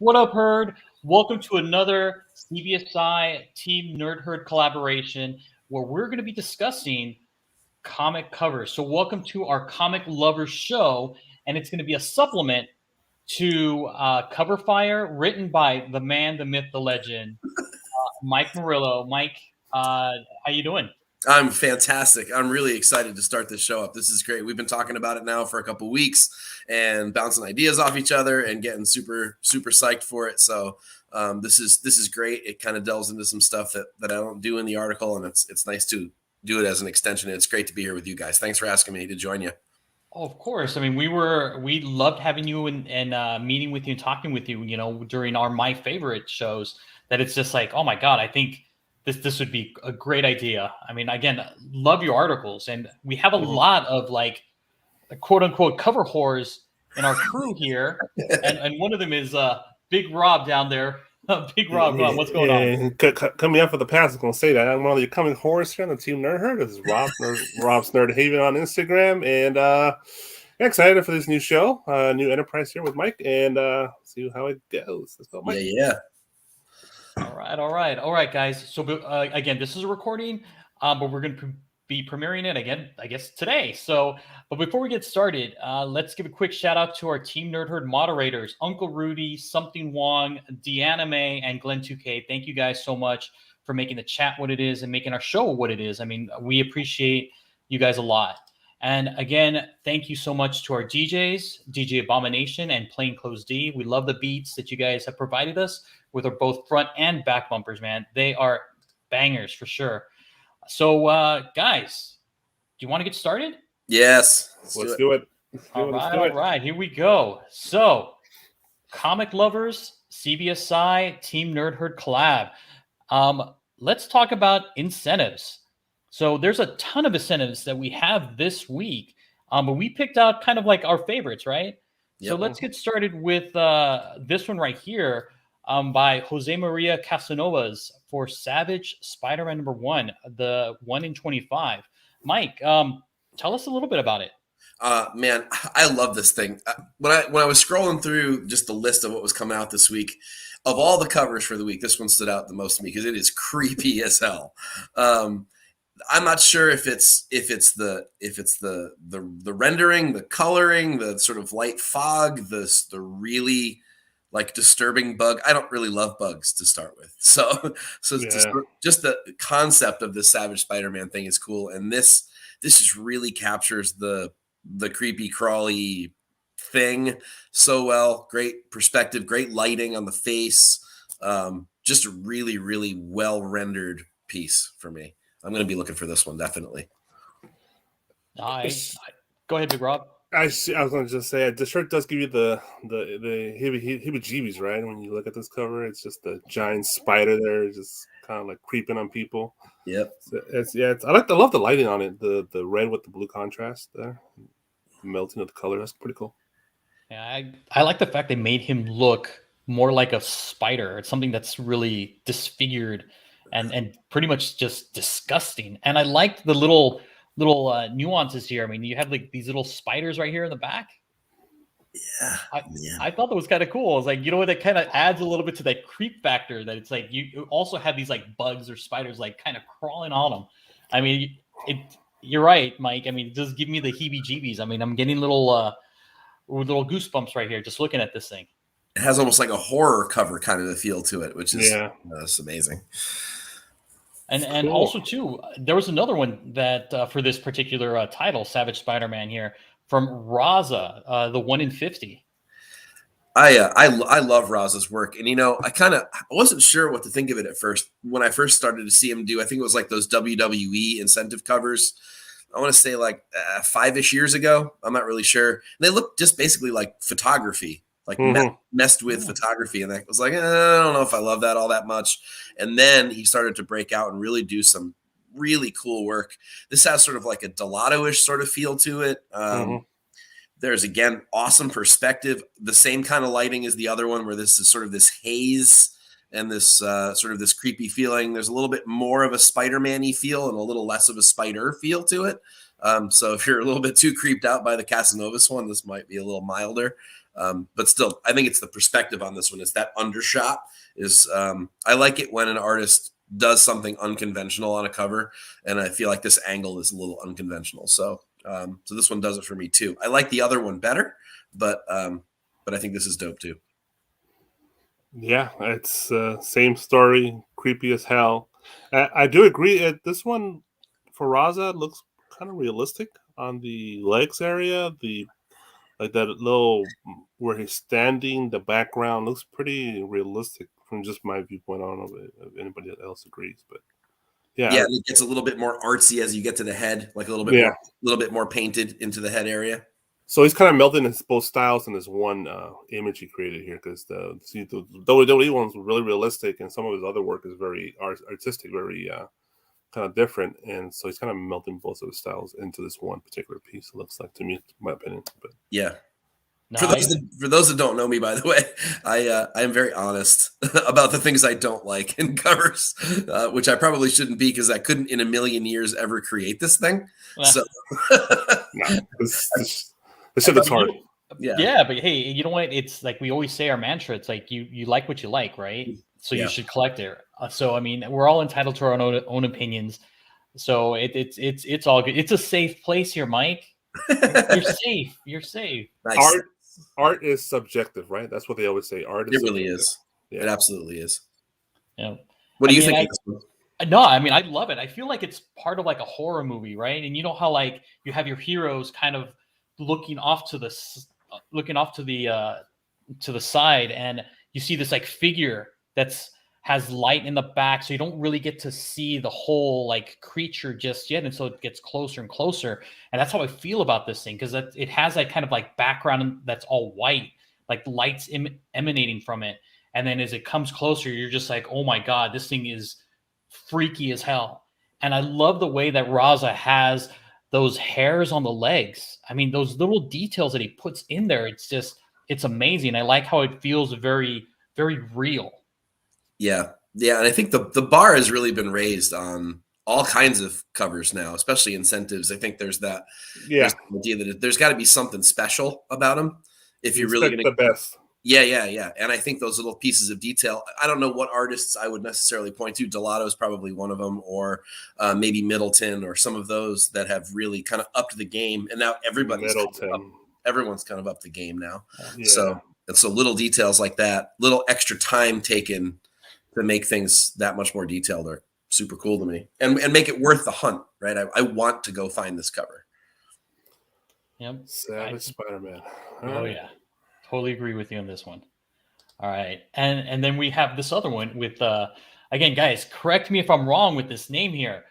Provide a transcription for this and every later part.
What up, Herd? Welcome to another CBSI Team Nerd Herd collaboration where we're going to be discussing comic covers. So, welcome to our Comic Lovers show, and it's going to be a supplement to Cover Fire, written by the man, the myth, the legend, Mike Morello. Mike, how you doing? I'm fantastic. I'm really excited to start this show up. This is great. We've been talking about it now for a couple weeks and bouncing ideas off each other and getting super psyched for it. So this is great. It kind of delves into some stuff that I don't do in the article, and it's nice to do it as an extension. And it's great to be here with you guys. Thanks for asking me to join you. Oh, of course. I mean, we loved having you and meeting with you and talking with you. During our my favorite shows. That it's just like, oh my god, I think this would be a great idea. I mean, again, love your articles, and we have a lot of like quote unquote cover whores in our crew here, and one of them is Big Rob down there. Big Rob, what's going on? Coming up for the past, I'm going to say that I'm one of the coming horse here on the Team Nerd Herd. This is Rob's Nerd Haven on Instagram, and excited for this new show, new enterprise here with Mike, and see how it goes. Let's go, Mike. Yeah. All right, guys. So again, this is a recording, but we're going to be premiering it again, I guess, today. So, but before we get started, let's give a quick shout out to our Team Nerd Herd moderators, Uncle Rudy, Something Wong, Deanna May, and Glenn 2K. Thank you guys so much for making the chat what it is and making our show what it is. I mean, we appreciate you guys a lot. And again, thank you so much to our DJs, DJ Abomination and Plainclothes D. We love the beats that you guys have provided us with our both front and back bumpers, man. They are bangers for sure. So, guys, do you want to get started? Yes. Let's do it. All right. Here we go. So, comic lovers, CBSI, Team Nerd Herd collab. Let's talk about incentives. So, there's a ton of incentives that we have this week, but we picked out kind of like our favorites, right? Yep. So, let's get started with this one right here. By Jose Maria Casanovas for Savage Spider-Man #1, the 1 in 25. Mike, tell us a little bit about it. Man, I love this thing. When I was scrolling through just the list of what was coming out this week, of all the covers for the week, this one stood out the most to me because it is creepy as hell. I'm not sure if it's the rendering, the coloring, the sort of light fog, the really like disturbing bug. I don't really love bugs to start with. So yeah. Just the concept of the Savage Spider-Man thing is cool. And this just really captures the creepy crawly thing so well. Great perspective, great lighting on the face. Just a really, really well rendered piece for me. I'm going to be looking for this one. Definitely. Nice. Go ahead, Big Rob. I was going to just say the shirt does give you the heebie-jeebies, right? When you look at this cover, it's just a giant spider there, just kind of like creeping on people. Yep. So I love the lighting on it, the red with the blue contrast there, melting of the color. That's pretty cool. Yeah, I like the fact they made him look more like a spider. It's something that's really disfigured and pretty much just disgusting. And I liked the little nuances here. I mean, you have like these little spiders right here in the back. Yeah. I thought that was kind of cool. I was like, that kind of adds a little bit to that creep factor that it's like you also have these like bugs or spiders like kind of crawling on them. I mean, you're right, Mike. I mean, it does give me the heebie-jeebies. I mean, I'm getting little goosebumps right here just looking at this thing. It has almost like a horror cover kind of a feel to it, which is that's amazing. And cool. Also, too, there was another one that for this particular title, Savage Spider-Man here, from Raza, the 1 in 50. I love Raza's work. And, I wasn't sure what to think of it at first. When I first started to see him do, I think it was like those WWE incentive covers. I want to say like 5-ish years ago. I'm not really sure. They look just basically like photography. Like messed with photography, and I was like, I don't know if I love that all that much. And then he started to break out and really do some really cool work. This has sort of like a Delato-ish sort of feel to it. There's again awesome perspective. The same kind of lighting as the other one, where this is sort of this haze and this sort of this creepy feeling. There's a little bit more of a Spider-Man-y feel and a little less of a spider feel to it. So if you're a little bit too creeped out by the Casanovas one, this might be a little milder. But still, I think it's the perspective on this one. It's that undershot is I like it when an artist does something unconventional on a cover, and I feel like this angle is a little unconventional. So so this one does it for me too. I like the other one better, but I think this is dope too. Yeah, it's same story, creepy as hell. I do agree. This one for Raza looks kind of realistic on the legs area. The like that little where he's standing, the background looks pretty realistic from just my viewpoint. I don't know if anybody else agrees, but yeah, It gets a little bit more artsy as you get to the head, like a little bit more painted into the head area. So he's kind of melding his both styles in this one image he created here, because the WWE one's really realistic, and some of his other work is very artistic, very kind of different, and so he's kind of melting both of his styles into this one particular piece. It looks like, to me, in my opinion. But yeah. No, For those that don't know me, by the way, I am very honest about the things I don't like in covers, which I probably shouldn't be, because I couldn't in a million years ever create this thing. So no, this shit looks hard. Yeah, but hey, you know what? It's like we always say our mantra. It's like you like what you like, right? So you should collect it. So I mean, we're all entitled to our own opinions. So it's all good. It's a safe place here, Mike. You're safe. You're safe. Nice. Art is subjective, right? That's what they always say. Art is really subjective. is. Yeah. It absolutely is. Yeah. What do you think of this one? No, I mean, I love it. I feel like it's part of like a horror movie, right? And you know how like you have your heroes kind of looking off to the side, and you see this like figure has light in the back, so you don't really get to see the whole like creature just yet, and so it gets closer and closer. And that's how I feel about this thing, because it has that kind of like background that's all white, like lights emanating from it. And then as it comes closer, you're just like, oh my god, this thing is freaky as hell. And I love the way that Raza has those hairs on the legs. I mean, those little details that he puts in there, it's amazing. I like how it feels very, very real. Yeah. And I think the bar has really been raised on all kinds of covers now, especially incentives. I think there's that there's the idea that there's got to be something special about them if you're really going to the best. Yeah. And I think those little pieces of detail, I don't know what artists I would necessarily point to. Delato is probably one of them, or maybe Middleton, or some of those that have really kind of upped the game. And now everyone's kind of up the game now. Yeah. So little details like that, little extra time taken to make things that much more detailed, are super cool to me, and make it worth the hunt, right? I want to go find this cover. Yep. Savage Spider-Man. Oh yeah. Totally agree with you on this one. All right. And then we have this other one with again, guys, correct me if I'm wrong with this name here.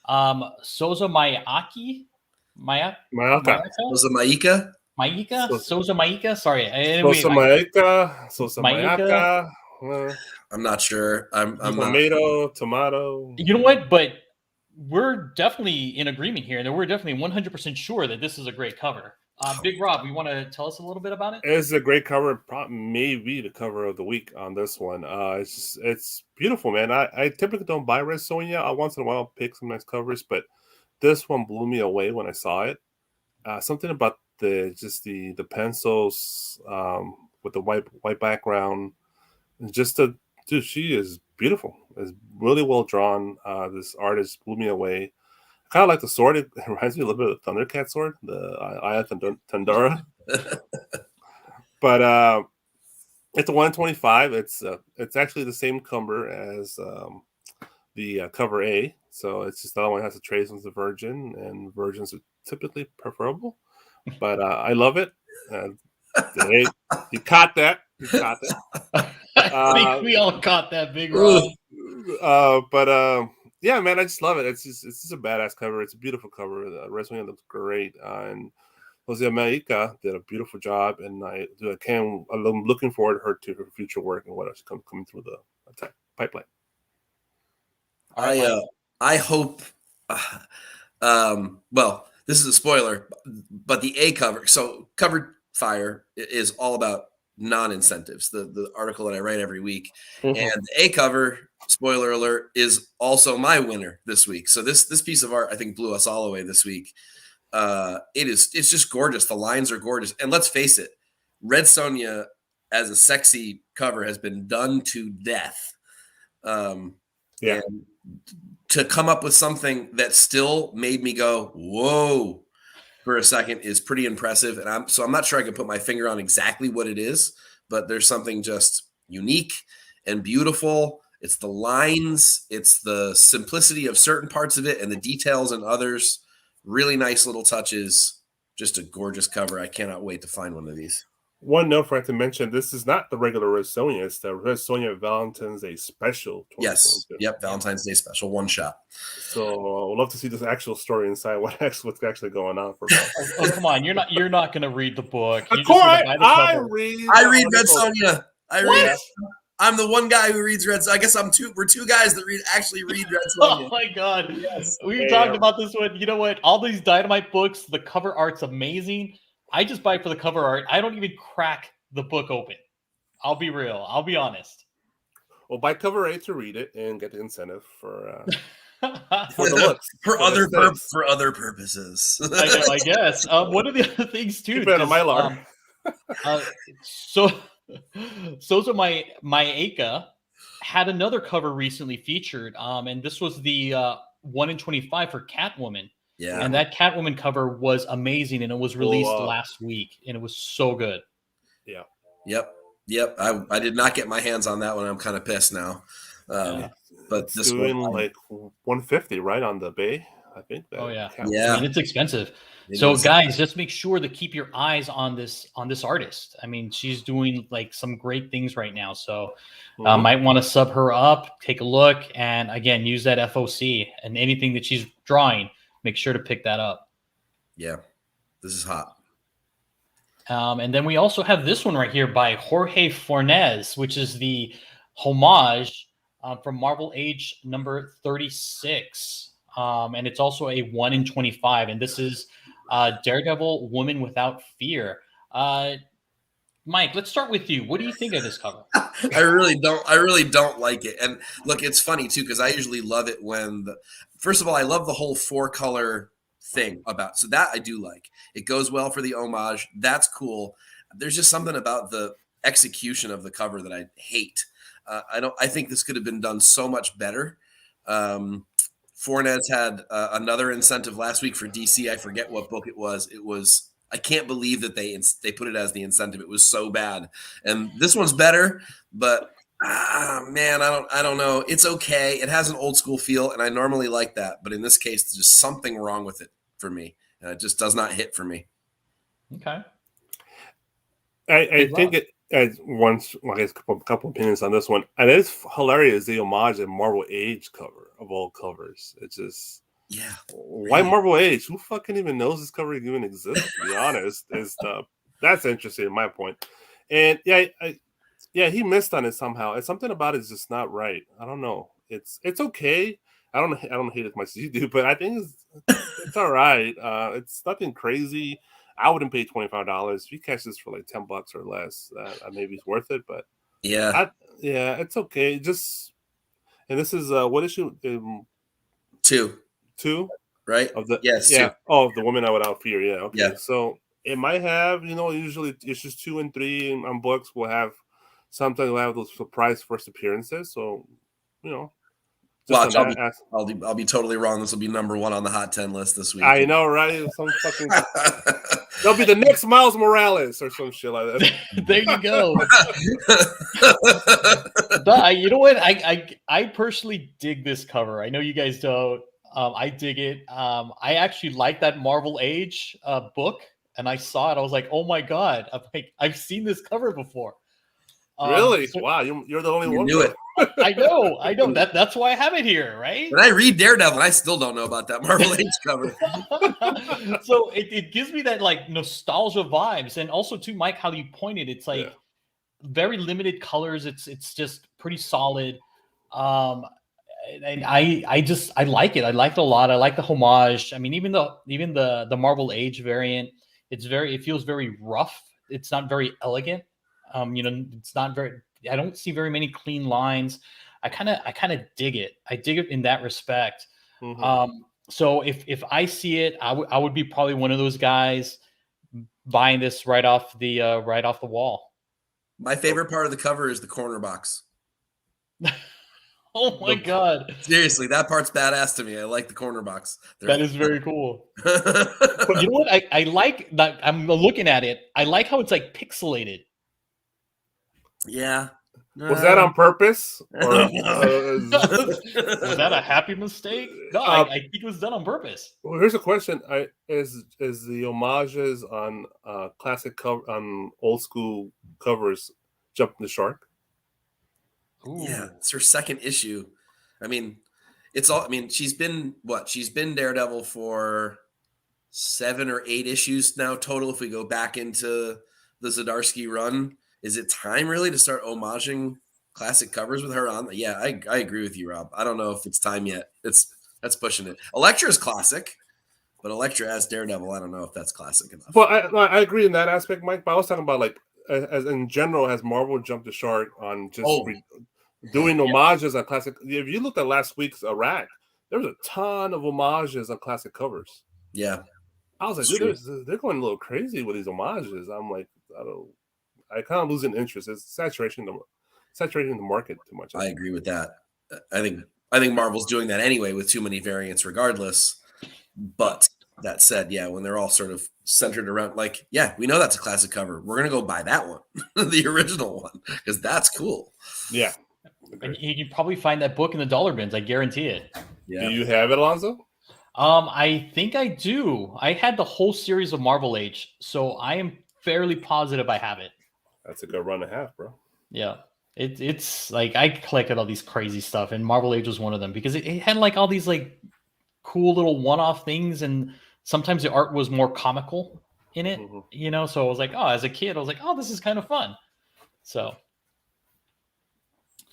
Souza Maika? Souza Maika? Souza Maika? Sorry. Souza Maika. I'm not sure. I'm tomato. You know what? But we're definitely in agreement here, and we're definitely 100% sure that this is a great cover. Big Rob, you want to tell us a little bit about it? It's a great cover. Maybe the cover of the week on this one. It's beautiful, man. I typically don't buy Red Sonja. Once in a while I'll pick some nice covers, but this one blew me away when I saw it. Something about the pencils with the white background. Dude, she is beautiful. It's really well drawn. This artist blew me away. I kind of like the sword. It reminds me a little bit of the Thundercat sword, the Aya Tandora. But it's a 125. It's actually the same cover as the cover A. So it's just the other one has the trace of the Virgin, and Virgins are typically preferable. But I love it. Hey, you caught that. I think we all caught that, Big Rob. Yeah, man, I just love it. It's just a badass cover. It's a beautiful cover. The wrestling looks great, and Jose Maika did a beautiful job. And I'm looking forward to her future work and what else coming through the pipeline. I hope. Well, this is a spoiler, but the A cover. So Covered Fire is all about non-incentives, the article that I write every week. Mm-hmm. And the A cover, spoiler alert, is also my winner this week. So this piece of art, I think, blew us all away this week. It's just gorgeous. The lines are gorgeous. And let's face it, Red Sonja as a sexy cover has been done to death. And to come up with something that still made me go, whoa, for a second is pretty impressive. And I'm not sure I can put my finger on exactly what it is, but there's something just unique and beautiful. It's the lines, it's the simplicity of certain parts of it and the details in others. Really nice little touches. Just a gorgeous cover. I cannot wait to find one of these. One note for I to mention, this is not the regular Red Sonja. It's the Red Sonja Valentine's Day special. Yes. Yep. Valentine's Day special, one shot. So I would love to see this actual story inside what's actually going on for Oh, come on. You're not going to read the book. Of course, I read Red Sonja. I'm the one guy who reads Red Sonja. I guess we're two guys that actually read Red Sonja. Oh my God. Yes. We talked about this one. You know what? All these Dynamite books, the cover art's amazing. I just buy it for the cover art. I don't even crack the book open. I'll be real. I'll be honest. Well, buy cover A to read it and get the incentive for the looks. for other purposes. I guess. One of the other things too. Keep it on my alarm. So my Aka had another cover recently featured, and this was the 1 in 25 for Catwoman. Yeah, and that Catwoman cover was amazing, and it was released last week, and it was so good. Yeah. Yep. I did not get my hands on that one. I'm kind of pissed now. But it's this doing one, like $150, right, on the Bay. I think. Oh yeah. Yeah. I mean, it's expensive. Guys, just make sure to keep your eyes on this artist. I mean, she's doing like some great things right now. So might want to sub her up, take a look, and again, use that FOC and anything that she's drawing. Make sure to pick that up. Yeah, this is hot. And then we also have this one right here by Jorge Fornes, which is the homage from Marvel Age number 36. And it's also a 1 in 25. And this is Daredevil Woman Without Fear. Mike, let's start with you. What do you think of this cover? I really don't like it. And look, it's funny too, because I usually love it when first of all, I love the whole 4-color thing about, so that I do like. It goes well for the homage. That's cool. There's just something about the execution of the cover that I hate. I think this could have been done so much better. Fornes had another incentive last week for DC. I forget what book it was. I can't believe that they put it as the incentive. It was so bad. And this one's better, but man, I don't know. It's okay. It has an old school feel, and I normally like that. But in this case, there's just something wrong with it for me. And it just does not hit for me. Okay. I think it as once. Well, I guess a couple opinions on this one. And it's hilarious, the homage and Marvel Age cover of all covers. It's just. Yeah. Why Marvel Age? Who fucking even knows this cover even exists? To be honest, that's interesting in my point. And he missed on it somehow. It's something about it's just not right. I don't know. It's okay. I don't hate it as much as you do, but I think it's all right. It's nothing crazy. I wouldn't pay $25 if you catch this for like $10 or less. Maybe it's worth it, but it's okay. And this is what issue? 2, right? Yes. Yeah. 2. Oh, the Woman Without Fear. Yeah. Okay. Yeah. So it might have, usually issues 2 and 3 on books will have sometimes we'll have those surprise first appearances. So, watch. I'll be totally wrong. This will be number 1 on the hot 10 list this week. I know, right? Some fucking. They'll be the next Miles Morales or some shit like that. There you go. You know what? I personally dig this cover. I know you guys don't. I dig it. I actually like that Marvel Age book, and I saw it. I was like, "Oh my god!" I've seen this cover before. Really? Wow, you're the only one. Knew it. I know. That's why I have it here, right? When I read Daredevil, I still don't know about that Marvel Age cover. So it gives me that like nostalgia vibes, and also too, Mike, how you pointed, it's like very limited colors. It's just pretty solid. And I like it. I like it a lot. I like the homage. I mean, even the Marvel Age variant, it feels very rough. It's not very elegant. It's not very. I don't see very many clean lines. I kind of dig it. I dig it in that respect. Mm-hmm. So if I see it, I would be probably one of those guys buying this right off the wall. My favorite part of the cover is the corner box. Oh my god, Seriously, that part's badass to me. I like the corner box. that is very cool. But you know what? I like that. I'm looking at it. I like how it's like pixelated. Yeah. Was that on purpose? Or Was that a happy mistake? No, I think it was done on purpose. well, here's a question: is the homages on classic cover on old school covers jumping the shark? Yeah, Ooh. it's her second issue. I mean, it's all. I mean, she's been what? She's been Daredevil for 7 or 8 issues now total. If we go back into the Zdarsky run, is it time really to start homaging classic covers with her on? Yeah, I agree with you, Rob. I don't know if it's time yet. That's pushing it. Elektra's classic, but Elektra as Daredevil, I don't know if that's classic enough. Well, I agree in that aspect, Mike. But I was talking about like as in general, has Marvel jumped the shark on just doing homages on classic? If you looked at last week's Iraq, there was a ton of homages on classic covers. Yeah. I was like, dude, they're going a little crazy with these homages. I'm like, I kind of losing interest. It's saturating the market too much. I agree with that. I think Marvel's doing that anyway with too many variants, regardless. But that said, yeah, when they're all sort of centered around, like, yeah, we know that's a classic cover. We're gonna go buy that one, the original one, because that's cool. Yeah, and you probably find that book in the dollar bins. I guarantee it. Yeah. Do you have it, Alonzo? I think I do. I had the whole series of Marvel Age, so I am fairly positive I have it. That's a good run and a half, bro. Yeah. It's like I collected all these crazy stuff, and Marvel Age was one of them because it had like all these like cool little one-off things, and sometimes the art was more comical in it, you know. So I was like, oh, as a kid, I was like, oh, this is kind of fun. So,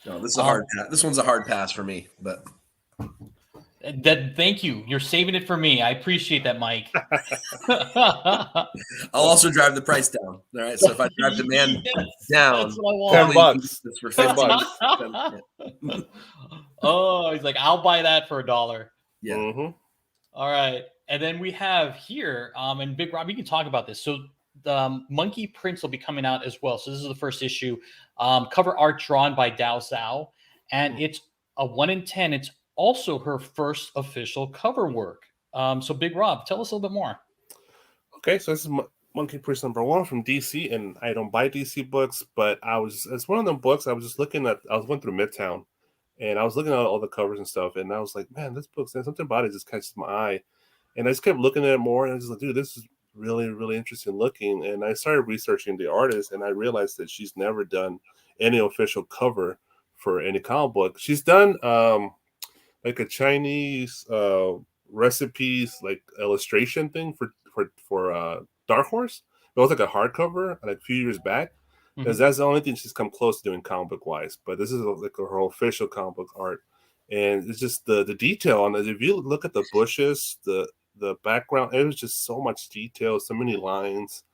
no, this is a hard pass. This one's a hard pass for me, but. Thank you. You're saving it for me. I appreciate that, Mike. I'll also drive the price down. All right. So if I drive demand down, that's what I want. $10 for $10. Oh, he's like, I'll buy that for $1. Yeah. All right. And then we have here, and Big Rob, you can talk about this. So the Monkey Prince will be coming out as well. So this is the first issue. Cover art drawn by Dao Zhao, and it's a 1 in 10. It's also her first official cover work. So Big Rob, tell us a little bit more. Okay, so this is Monkey Prince #1 from DC, and I don't buy DC books, but it's one of them books I was just looking at. I was going through Midtown, and I was looking at all the covers and stuff, and I was like, man, this book, something about it just catches my eye. And I just kept looking at it more, and I was like, dude, this is really, really interesting looking. And I started researching the artist, and I realized that she's never done any official cover for any comic book. She's done like a Chinese recipes like illustration thing for Dark Horse. It was like a hardcover like a few years back, because that's the only thing she's come close to doing comic book wise. But this is like her official comic book art, and it's just the detail on it. If you look at the bushes, the background, it was just so much detail, so many lines.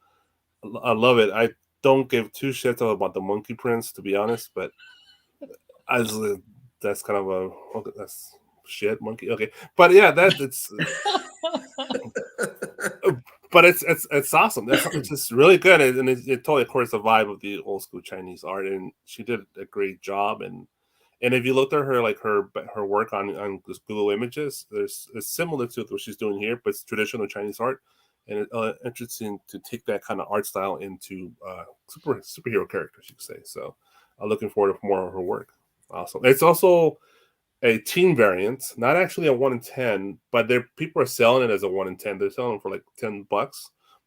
I love it. I don't give two shits about the Monkey Prince, to be honest, but that's kind of that's shit monkey. Okay, but yeah, it's but it's awesome. It's just really good, and it totally according to the vibe of the old school Chinese art, and she did a great job. And if you looked at her like her work on Google Images, it's similar to what she's doing here, but it's traditional Chinese art, and it's interesting to take that kind of art style into superhero characters, you could say. So I'm looking forward to more of her work. Awesome. It's also a teen variant, not actually a 1 in 10, but people are selling it as a 1 in 10. They're selling it for like $10,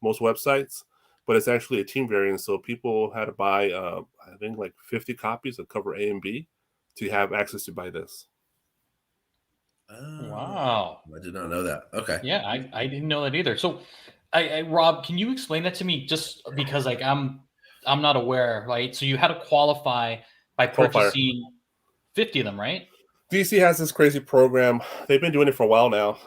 most websites, but it's actually a teen variant. So people had to buy, I think, like 50 copies of cover A and B to have access to buy this. Wow. I did not know that. Okay. Yeah, I didn't know that either. So, Rob, can you explain that to me? Just because like I'm not aware, right? So you had to qualify by purchasing 50 of them, right? DC has this crazy program. They've been doing it for a while now,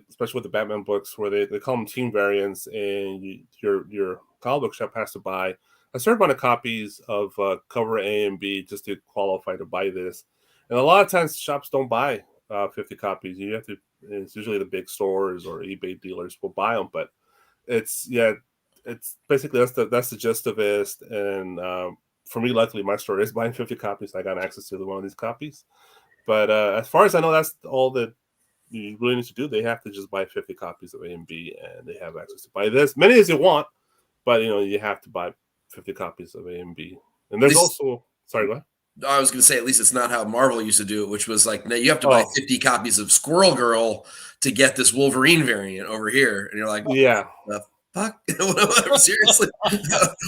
especially with the Batman books, where they call them team variants, and your comic book shop has to buy a certain amount of copies of cover A and B just to qualify to buy this. And a lot of times shops don't buy 50 copies. You have to. It's usually the big stores or eBay dealers will buy them, but it's it's basically that's the gist of it. And for me, luckily, my store is buying 50 copies. I got access to one of these copies. But as far as I know, that's all that you really need to do. They have to just buy 50 copies of A and B, and they have access to buy this many as you want. But you have to buy 50 copies of A and B. And there's also sorry, what? I was going to say, at least it's not how Marvel used to do it, which was like, no, you have to buy 50 copies of Squirrel Girl to get this Wolverine variant over here. And you're like, yeah. The fuck? Seriously?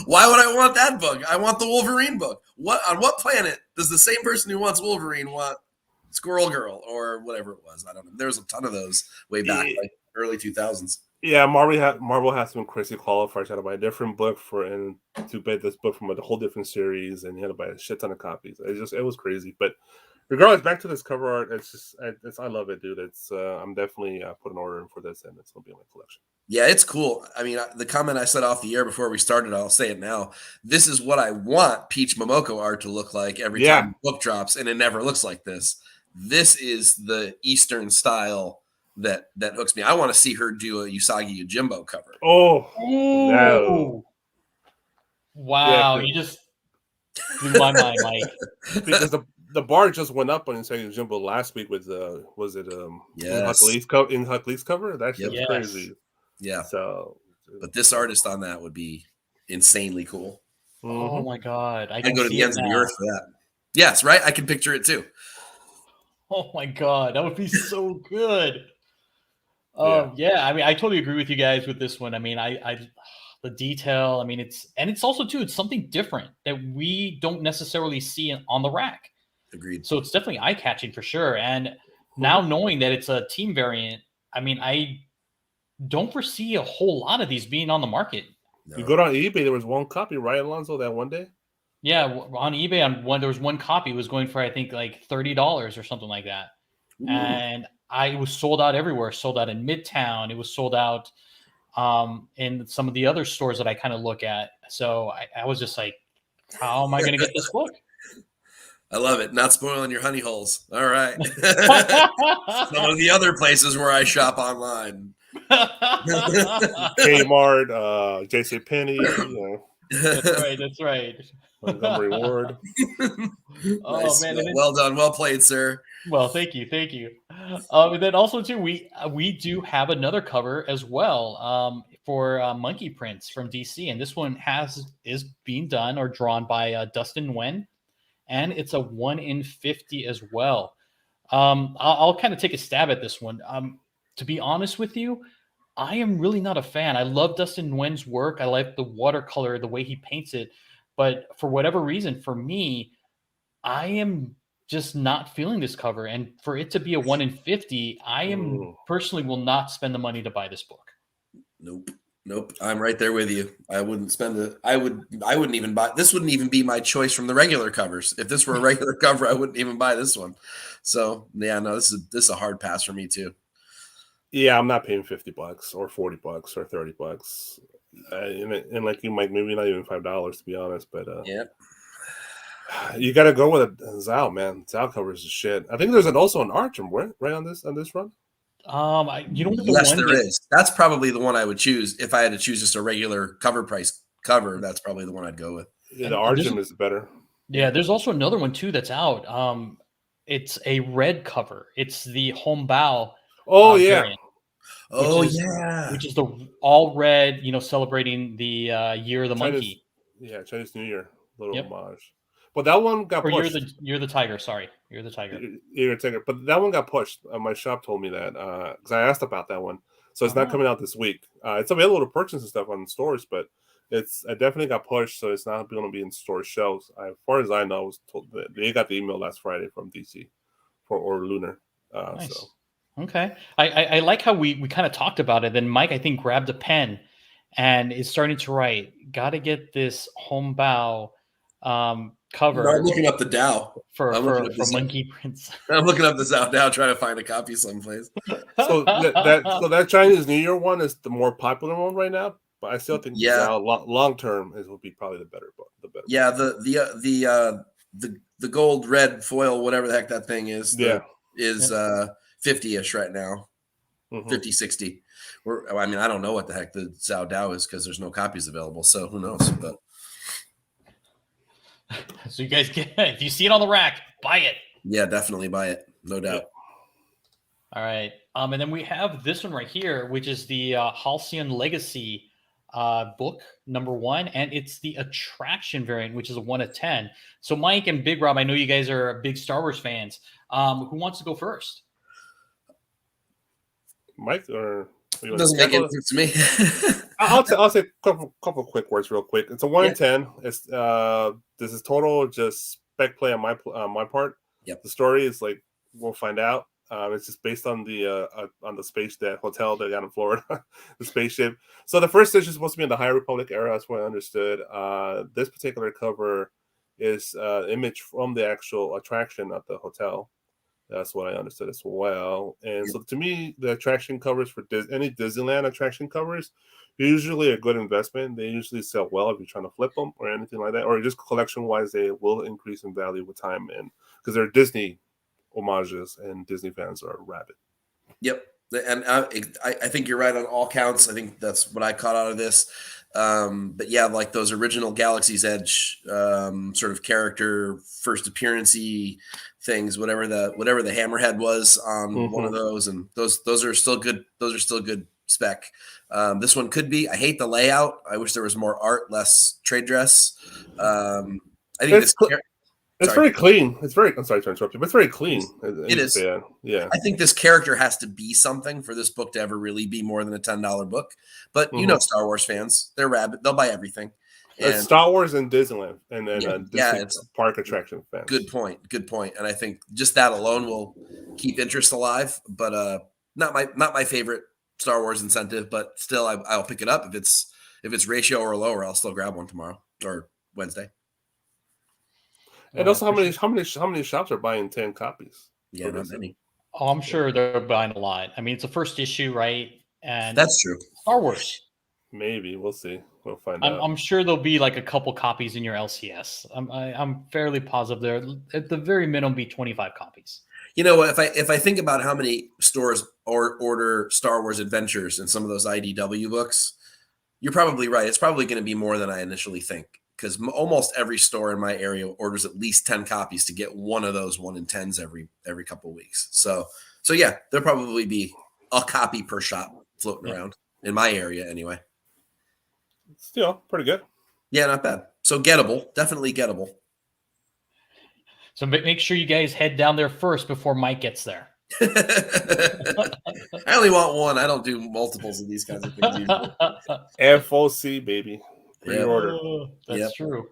Why would I want that book? I want the Wolverine book. On what planet does the same person who wants Wolverine want Squirrel Girl or whatever it was? I don't know. There was a ton of those way back, like early 2000s. Yeah, Marvel has some crazy qualifiers. You had to buy a different book and to buy this book from a whole different series, and you had to buy a shit ton of copies. It was crazy. But regardless, back to this cover art. I love it, dude. I'm definitely putting an order in for this, and it's gonna be in my collection. Yeah, it's cool. I mean, the comment I said off the air before we started, I'll say it now. This is what I want Peach Momoko art to look like every time the book drops, and it never looks like this. This is the Eastern style that hooks me. I want to see her do a Usagi Yojimbo cover. Oh, no. Wow, you just blew my mind, Mike. Because the bar just went up on Usagi Yojimbo last week with was it in Huck Lee's cover? That shit was crazy. Yeah. So, but this artist on that would be insanely cool. Oh my god, I'd go to the ends of the earth for that. Yes, right. I can picture it too. Oh my god, that would be so good. Yeah. I mean, I totally agree with you guys with this one. I mean, I the detail. I mean, it's also too. It's something different that we don't necessarily see on the rack. Agreed. So it's definitely eye catching for sure. And now knowing that it's a team variant, I mean, I don't foresee a whole lot of these being on the market. No. You go on eBay, there was one copy, right, Alonzo, that one day? Yeah, on eBay, there was one copy. It was going for, I think, like $30 or something like that. Ooh. And it was sold out everywhere. Sold out in Midtown. It was sold out in some of the other stores that I kind of look at. So I was just like, how am I going to get this book? I love it. Not spoiling your honey holes. All right. Some of the other places where I shop online. Kmart, JCPenney. That's right. Montgomery Ward. Nice. Man, well done, well played, sir. Well, thank you. And then also too, we do have another cover as well for Monkey Prince from DC, and this one is being done or drawn by Dustin Nguyen, and it's a 1 in 50 as well. I'll kind of take a stab at this one. To be honest with you, I am really not a fan. I love Dustin Nguyen's work. I like the watercolor, the way he paints it. But for whatever reason, for me, I am just not feeling this cover. And for it to be a 1 in 50, I personally will not spend the money to buy this book. Nope. I'm right there with you. I wouldn't spend it. I wouldn't even buy. This wouldn't even be my choice from the regular covers. If this were a regular cover, I wouldn't even buy this one. So yeah, no, this is a hard pass for me too. Yeah, I'm not paying $50 or $40 or $30. And like you might, maybe not even $5 to be honest. But yeah, you got to go with a Zao, man. Zao covers the shit. I think there's also an Archim, right on this run. You know what? Yes, there is. That's probably the one I would choose if I had to choose just a regular cover price cover. That's probably the one I'd go with. Yeah, the Archim is better. Yeah, there's also another one too that's out. It's a red cover. It's the Hongbao. Oh yeah. Variant, which is the all red. Celebrating the year of the monkey. Yeah, Chinese New Year, little homage. But that one got pushed. You're the tiger. Sorry, you're the tiger. You're the tiger. But that one got pushed. My shop told me that because I asked about that one. So it's not coming out this week. It's available to purchase and stuff on stores, but it definitely got pushed. So it's not going to be in store shelves. As far as I know, I was told that they got the email last Friday from DC or Lunar. Nice. So. Okay. I like how we kind of talked about it. Then Mike, I think, grabbed a pen and is starting to write. Got to get this Hongbao cover. I'm looking up the Dow for Monkey Prince. I'm looking up the Zao Dow trying to find a copy someplace. So that Chinese New Year one is the more popular one right now, but I still think Zao long term will be probably the better book. Yeah, the gold red foil, whatever the heck that thing is. Is 50-ish right now. 50, 60. I mean, I don't know what the heck the Zhao Dao is because there's no copies available. So who knows? But So you guys get, if you see it on the rack, buy it. yeah, definitely buy it. No doubt. All right. And then we have this one right here, which is the Halcyon Legacy book #1, and it's the attraction variant, which is a 1 of 10. So Mike and Big Rob, I know you guys are big Star Wars fans. Who wants to go first? Mike, or It doesn't make any sense to me. I'll say a couple quick words real quick. It's a 1 in 10. It's this is total just spec play on my part. Yep. The story is like we'll find out. It's just based on the space that hotel they got in Florida, the spaceship. So the first issue is supposed to be in the High Republic era. That's what I understood. This particular cover is image from the actual attraction at the hotel. That's what I understood as well. And so to me, the attraction covers for any Disneyland attraction covers usually a good investment. They usually sell well if you're trying to flip them or anything like that, or just collection wise, they will increase in value with time, and because they're Disney homages and Disney fans are rabid. Yep. And I think you're right on all counts. I think that's what I caught out of this. But yeah, like those original Galaxy's Edge sort of character first appearance-y things, whatever the Hammerhead was on one of those, and those are still good. Those are still good spec. This one could be. I hate the layout. I wish there was more art, less trade dress. I think it's very clean. It's very. I'm sorry to interrupt you, but it's very clean. It is. Yeah. I think this character has to be something for this book to ever really be more than a $10 book. But you know, Star Wars fans, they're rabid. They'll buy everything. It's Star Wars and Disneyland, and then Disney park attraction fans. Good point. And I think just that alone will keep interest alive. But not my favorite Star Wars incentive, but still, I'll pick it up if it's ratio or lower. I'll still grab one tomorrow or Wednesday. And also, how many shops are buying 10 copies? Yeah, not many. Oh, I'm sure they're buying a lot. I mean, it's a first issue, right? And that's true. Star Wars. Maybe we'll see. We'll find out. I'm sure there'll be like a couple copies in your LCS. I'm fairly positive there. At the very minimum, be 25 copies. You know, if I think about how many stores order Star Wars Adventures and some of those IDW books, you're probably right. It's probably going to be more than I initially think. Because almost every store in my area orders at least 10 copies to get one of those 1 in 10s every couple of weeks. So yeah, there'll probably be a copy per shop floating around in my area anyway. Still pretty good. Yeah, not bad. So gettable, definitely gettable. So make sure you guys head down there first before Mike gets there. I only want one. I don't do multiples of these kinds of things usually. FOC, baby. Pre-order. That's true.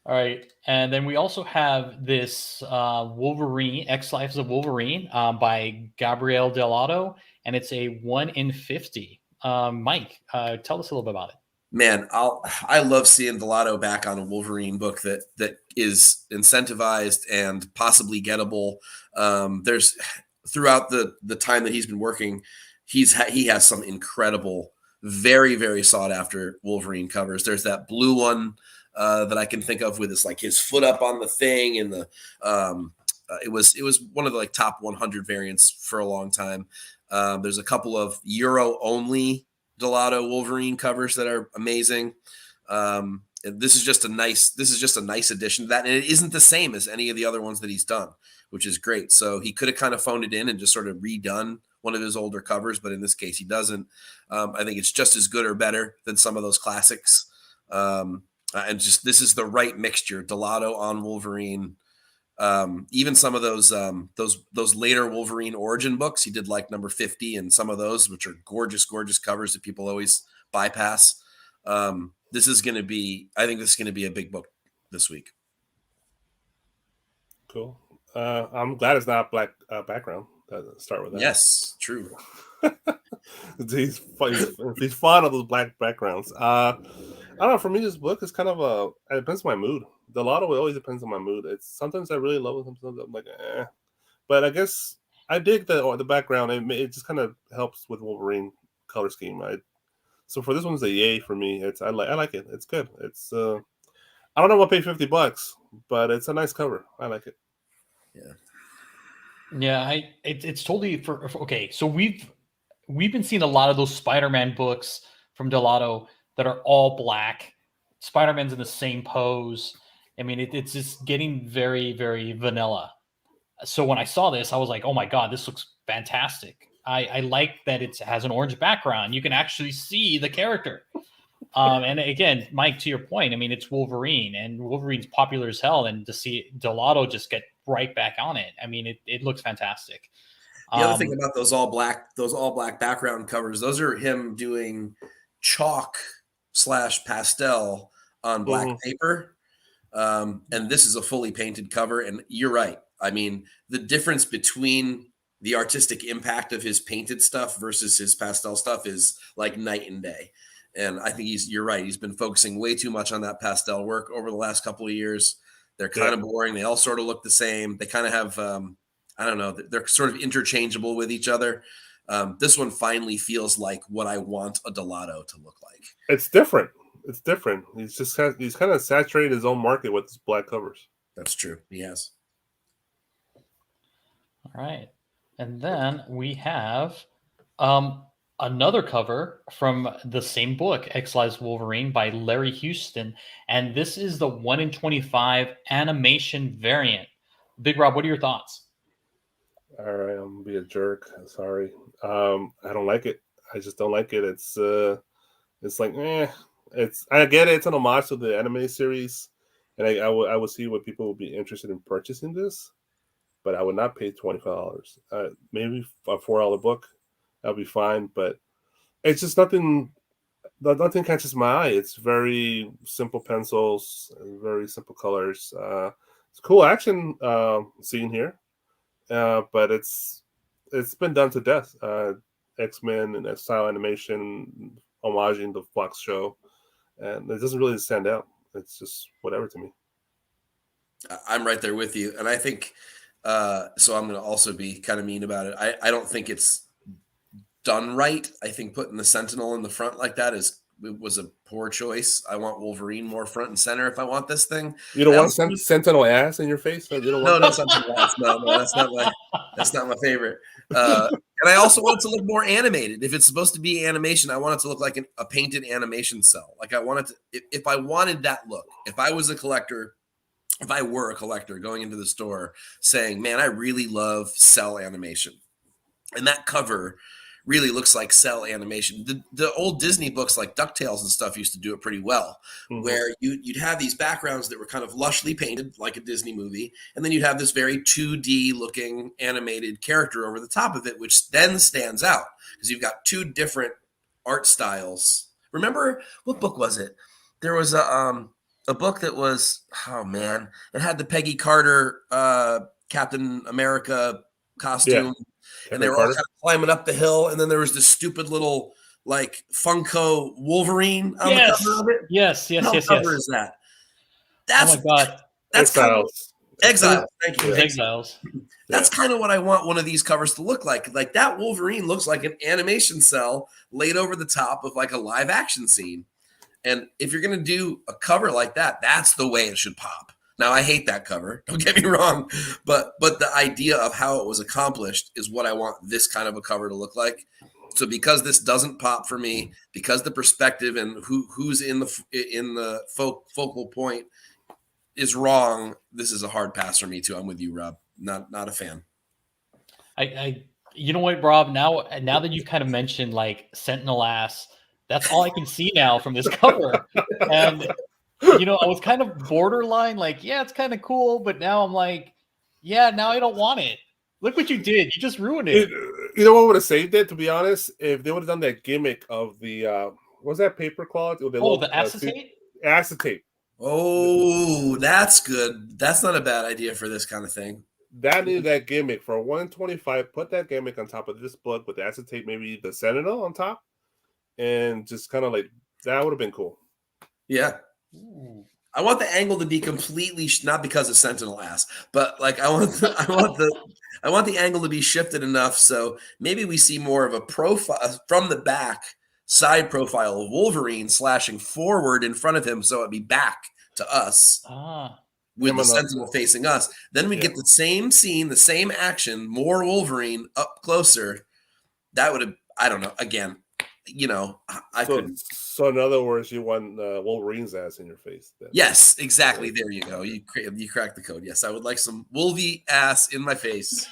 All right. And then we also have this Wolverine, X Lives of Wolverine by Gabriel Delato, and it's a 1 in 50. Mike, tell us a little bit about it. Man, I love seeing Delato back on a Wolverine book that is incentivized and possibly gettable. There's throughout the time that he's been working, he has some incredible, very, very sought after Wolverine covers. There's that blue one that I can think of with his foot up on the thing, and it was one of the top 100 variants for a long time. There's a couple of Euro only Delato Wolverine covers that are amazing. And this is just a nice addition to that, and it isn't the same as any of the other ones that he's done, which is great. So he could have kind of phoned it in and just sort of redone one of his older covers, but in this case he doesn't. I think it's just as good or better than some of those classics. And just this is the right mixture. Delato on Wolverine. Even some of those later Wolverine origin books, he did like number 50 and some of those, which are gorgeous covers that people always bypass. I think this is going to be a big book this week. Cool. I'm glad it's not black background. Start with that. Yes, true. he's fond of those black backgrounds. I don't know. For me, this book is kind of it depends on my mood. Delato always depends on my mood. It's sometimes I really love it, sometimes I'm like, eh. But I guess I dig the background. It just kind of helps with Wolverine color scheme. So for this one's a yay for me. I like it. It's good. It's I don't know if I'll pay $50, but it's a nice cover. I like it. Yeah. Yeah, it's totally for okay. So we've been seeing a lot of those Spider-Man books from Delato that are all black. Spider-Man's in the same pose. I mean, it's just getting very, very vanilla. So when I saw this, I was like, oh my God, this looks fantastic. I like that it has an orange background. You can actually see the character. And again, Mike, to your point, I mean, it's Wolverine, and Wolverine's popular as hell. And to see Delato just get right back on it, I mean, it looks fantastic. The other thing about those all black background covers, those are him doing chalk / pastel on black paper. And this is a fully painted cover. And you're right. I mean, the difference between the artistic impact of his painted stuff versus his pastel stuff is like night and day. And I think you're right. He's been focusing way too much on that pastel work over the last couple of years. They're kind of boring. They all sort of look the same. They kind of have, I don't know, they're sort of interchangeable with each other. This one finally feels like what I want a Delato to look like. It's different. It's different. He's kind of saturated his own market with his black covers. That's true. He has. All right. And then we have another cover from the same book, Exiled Wolverine by Larry Houston. And this is the 1 in 25 animation variant. Big Rob, what are your thoughts? All right, I'm going to be a jerk. Sorry. I don't like it. I just don't like it. It's like, I get it. It's an homage to the anime series. And I would see what people would be interested in purchasing this. But I would not pay $25. Maybe a $4 book, that'll be fine. But it's just nothing catches my eye. It's very simple pencils, and very simple colors. It's cool action scene here, but it's been done to death. X-Men and style animation, homaging the Fox show, and it doesn't really stand out. It's just whatever to me. I'm right there with you, and I think. So I'm going to also be kind of mean about it. I don't think it's done right. I think putting the Sentinel in the front like that was a poor choice. I want Wolverine more front and center if I want this thing. You don't want Sentinel ass in your face? You don't want no Sentinel ass. No, that's not my favorite. And I also want it to look more animated. If it's supposed to be animation, I want it to look like a painted animation cell. Like I want it to, if I wanted that look, if I was a collector, if I were a collector going into the store saying, man, I really love cell animation. And that cover really looks like cell animation. The old Disney books like DuckTales and stuff used to do it pretty well, where you'd have these backgrounds that were kind of lushly painted like a Disney movie. And then you'd have this very 2D looking animated character over the top of it, which then stands out because you've got two different art styles. Remember, what book was it? There was a book that was, oh man, it had the Peggy Carter Captain America costume, and they were all kind of climbing up the hill, and then there was this stupid little like Funko Wolverine on the cover of it. Yes. What cover is that? That's, oh my God. That's Exiles. Exiles. Thank you. Exiles. That's kind of what I want one of these covers to look like. Like that Wolverine looks like an animation cell laid over the top of like a live action scene. And if you're going to do a cover like that, that's the way it should pop. Now, I hate that cover. Don't get me wrong. But the idea of how it was accomplished is what I want this kind of a cover to look like. So because this doesn't pop for me, because the perspective and who's in the focal point is wrong, this is a hard pass for me too. I'm with you, Rob. Not a fan. I you know what, Rob? Now that you kind of mentioned like Sentinel ass, that's all I can see now from this cover. And, I was kind of borderline, like, yeah, it's kind of cool. But now I'm like, yeah, now I don't want it. Look what you did. You just ruined it. You know what would have saved it, to be honest? If they would have done that gimmick of the, what was that paper cloth? The acetate? Acetate. Oh, that's good. That's not a bad idea for this kind of thing. That needed that gimmick. For 125, put that gimmick on top of this book with acetate, maybe the Sentinel on top. And just kind of like that would have been cool. Yeah. Ooh. I want the angle to be completely not because of Sentinel ass, but like I want the angle to be shifted enough so maybe we see more of a profile from the back side profile of Wolverine slashing forward in front of him, so it'd be back to us with the Sentinel facing us. Then we get the same scene, the same action, more Wolverine up closer. That would have. I don't know. Again, I couldn't. So in other words, you want Wolverine's ass in your face. Then. Yes, exactly. There you go. You cracked the code. Yes, I would like some Wolvie ass in my face.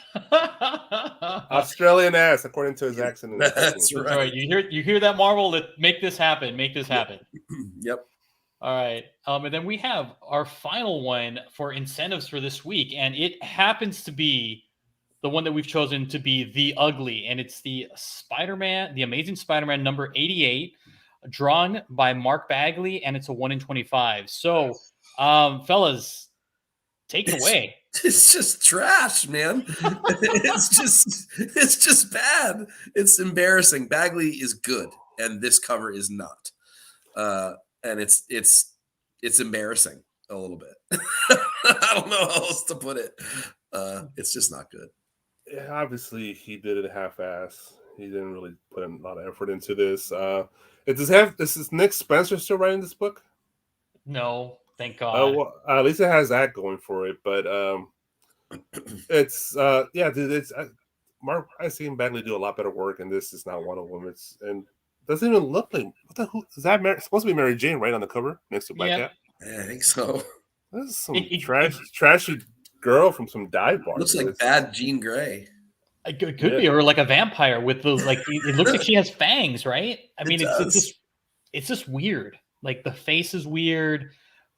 Australian ass, according to his accent. That's right. All right. You hear that, Marvel? Make this happen. Make this happen. Yep. All right. And then we have our final one for incentives for this week, and it happens to be the one that we've chosen to be the ugly, and it's the Spider-Man, the Amazing Spider-Man number 88, drawn by Mark Bagley, and it's a 1 in 25. So, fellas, take it away. It's just trash, man. it's just bad. It's embarrassing. Bagley is good, and this cover is not. And it's embarrassing a little bit. I don't know how else to put it. It's just not good. Yeah, obviously, he did it half-ass. He didn't really put a lot of effort into this. Is Nick Spencer still writing this book? No, thank God. Well, at least it has that going for it. But it's dude. It's Mark. I've seen Bagley do a lot better work, and this is not one of them. And doesn't even look like who is that? Supposed to be Mary Jane, right, on the cover next to Black Cat. Yeah, I think so. This is some trashy girl from some dive bar. Looks like bad Jean Grey. It could be, or like a vampire with those, like, it looks like she has fangs, right? I mean, it's just weird. Like, the face is weird.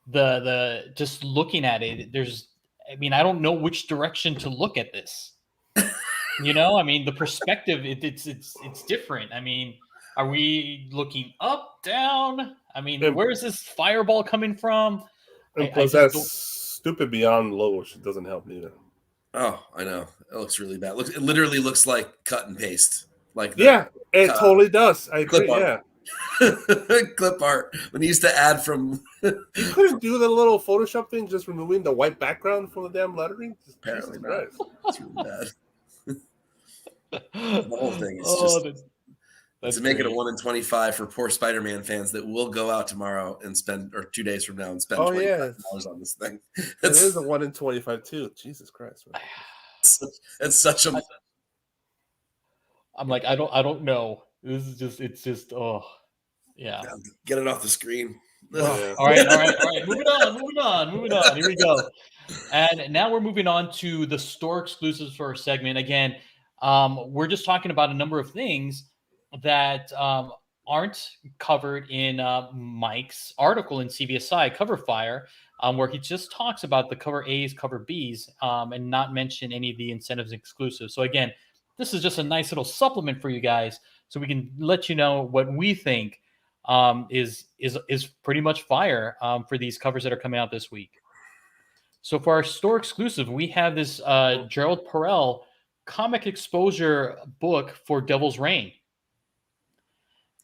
The just looking at it, I don't know which direction to look at this. I mean, the perspective, it's different. I mean, are we looking up, down? I mean, where is this fireball coming from? And plus, that's stupid beyond low, which doesn't help either. Oh, I know. It looks really bad. It literally looks like cut and paste. It totally does. I agree. Yeah. Clip art. When he used to add from. You couldn't do the little Photoshop thing, just removing the white background from the damn lettering. Apparently not. It's really bad. The whole thing is to make it a 1 in 25 for poor Spider-Man fans that will go out tomorrow and spend, or 2 days from now, and spend $25 on this thing. It is a 1 in 25 too. Jesus Christ! Right? It's such a. I'm like, I don't know. This is just, it's just, oh, yeah. Get it off the screen. Yeah. All right. Moving on. Here we go. And now we're moving on to the store exclusives for our segment. Again, we're just talking about a number of things that aren't covered in Mike's article in CBSI Cover Fire, where he just talks about the cover A's, cover B's, and not mention any of the incentives exclusives. So again, this is just a nice little supplement for you guys, so we can let you know what we think is pretty much fire for these covers that are coming out this week. So for our store exclusive, we have this Gerald Perel comic exposure book for Devil's Reign.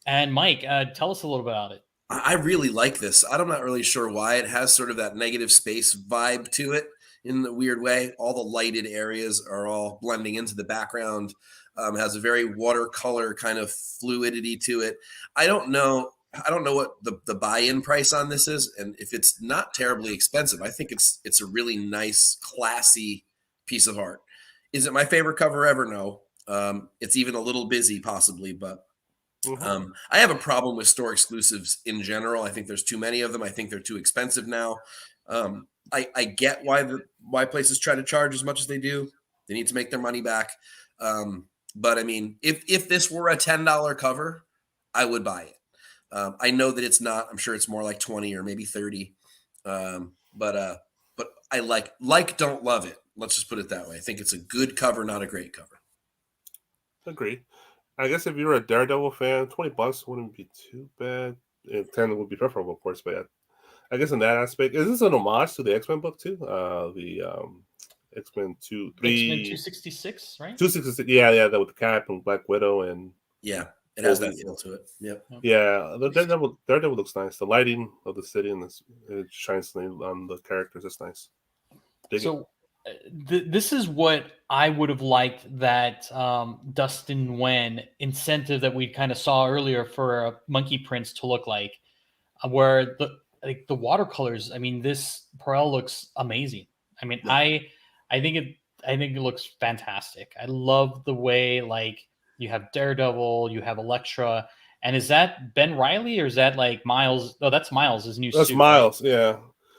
And Mike, tell us a little bit about it. I really like this. I'm not really sure why. It has sort of that negative space vibe to it in a weird way. All the lighted areas are all blending into the background. It has a very watercolor kind of fluidity to it. I don't know what the buy-in price on this is, and if it's not terribly expensive, I think it's a really nice, classy piece of art. Is it my favorite cover ever? No. It's even a little busy, possibly, but I have a problem with store exclusives in general. I think there's too many of them. I think they're too expensive now. I get why places try to charge as much as they do. They need to make their money back. But I mean, if this were a $10 cover, I would buy it. I know that it's not. I'm sure it's more like 20 or maybe 30. But I don't love it. Let's just put it that way. I think it's a good cover, not a great cover. Agree. I guess if you're a Daredevil fan, $20 wouldn't be too bad. 10 would be preferable, of course. But I guess in that aspect, is this an homage to the X-Men book too? The X-Men 266, right? 266. Yeah, that with the Cap and Black Widow and it has that feel to it. Yep. Yeah, the Daredevil looks nice. The lighting of the city and it shines on the characters. It's nice. This is what I would have liked that Dustin Nguyen incentive that we kind of saw earlier for Monkey Prince to look like, where the watercolors. I mean, this Perel looks amazing. I mean, I think it looks fantastic. I love the way you have Daredevil, you have Elektra. And is that Ben Reilly or is that like Miles? No, that's Miles' new That's suit, right? Miles, yeah.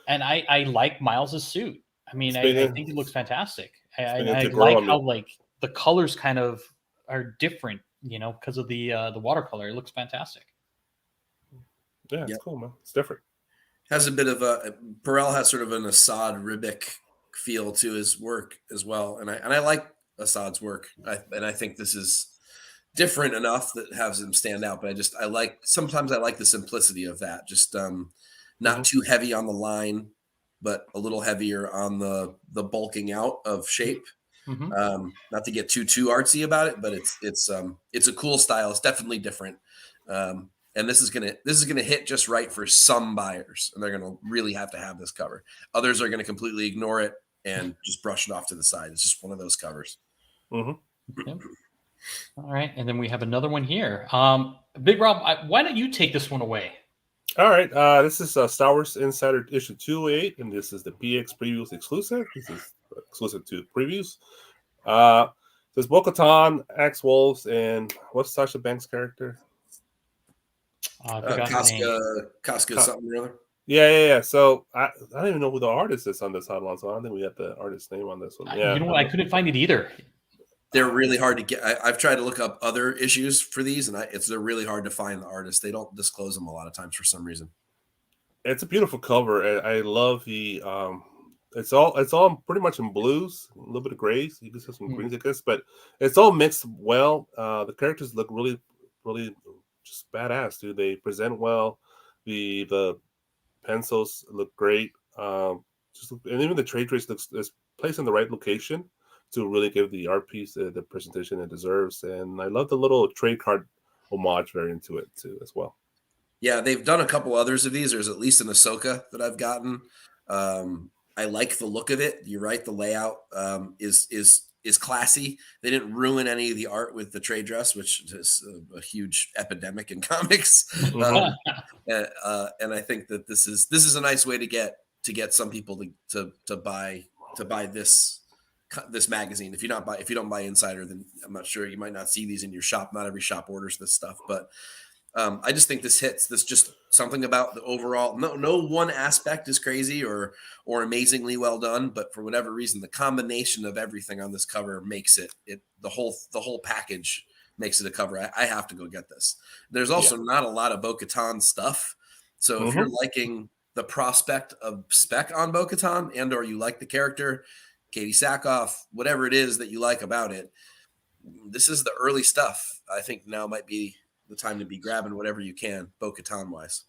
And I like Miles' suit. I mean, It's I been think it looks fantastic. beginning I to grow like on how me. like the colors kind of are different, because of the watercolor. It looks fantastic. Yeah, it's Yep. cool, man. It's different. Has a bit of Burrell has sort of an Assad Ribic feel to his work as well, and I like Assad's work, and I think this is different enough that has him stand out. But sometimes I like the simplicity of that, just not too heavy on the line, but a little heavier on the bulking out of shape. Not to get too artsy about it, but it's a cool style. It's definitely different. And this is gonna hit just right for some buyers, and they're gonna really have to have this cover. Others are gonna completely ignore it and just brush it off to the side. It's just one of those covers. Yep. All right, and then we have another one here. Big Rob, why don't you take this one away? All right, this is Star Wars Insider issue 208, and this is the PX Previews exclusive. This is exclusive to previews. There's Bo-Katan, Axe Wolves, and what's Sasha Banks' character? I forgot her name. Casca something or other. Yeah. So I don't even know who the artist is on this, Adlon, so I don't think we have the artist's name on this one. Yeah, you know what? I couldn't find it either. They're really hard to get. I've tried to look up other issues for these, and they're really hard to find the artists. They don't disclose them a lot of times for some reason. It's a beautiful cover. I love the it's all pretty much in blues, a little bit of grays. You can see some greens, I guess, but it's all mixed well. The characters look really, really just badass, dude. They present well. The pencils look great. And even the trade trace is placed in the right location to really give the art piece the presentation it deserves. And I love the little trade card homage variant to it too, as well. Yeah, they've done a couple others of these. There's at least an Ahsoka that I've gotten. I like the look of it. You're right. The layout is classy. They didn't ruin any of the art with the trade dress, which is a huge epidemic in comics. And I think that this is a nice way to get some people to buy this magazine. If you don't buy Insider, then I'm not sure, you might not see these in your shop. Not every shop orders this stuff, but I just think this hits. This just something about the overall. No one aspect is crazy or amazingly well done, but for whatever reason, the combination of everything on this cover makes it the whole package makes it a cover. I have to go get this. There's also not a lot of Bo-Katan stuff, so if you're liking the prospect of spec on Bo-Katan or you like the character, Katie Sackhoff, whatever it is that you like about it, this is the early stuff. I think now might be the time to be grabbing whatever you can, Bo-Katan wise.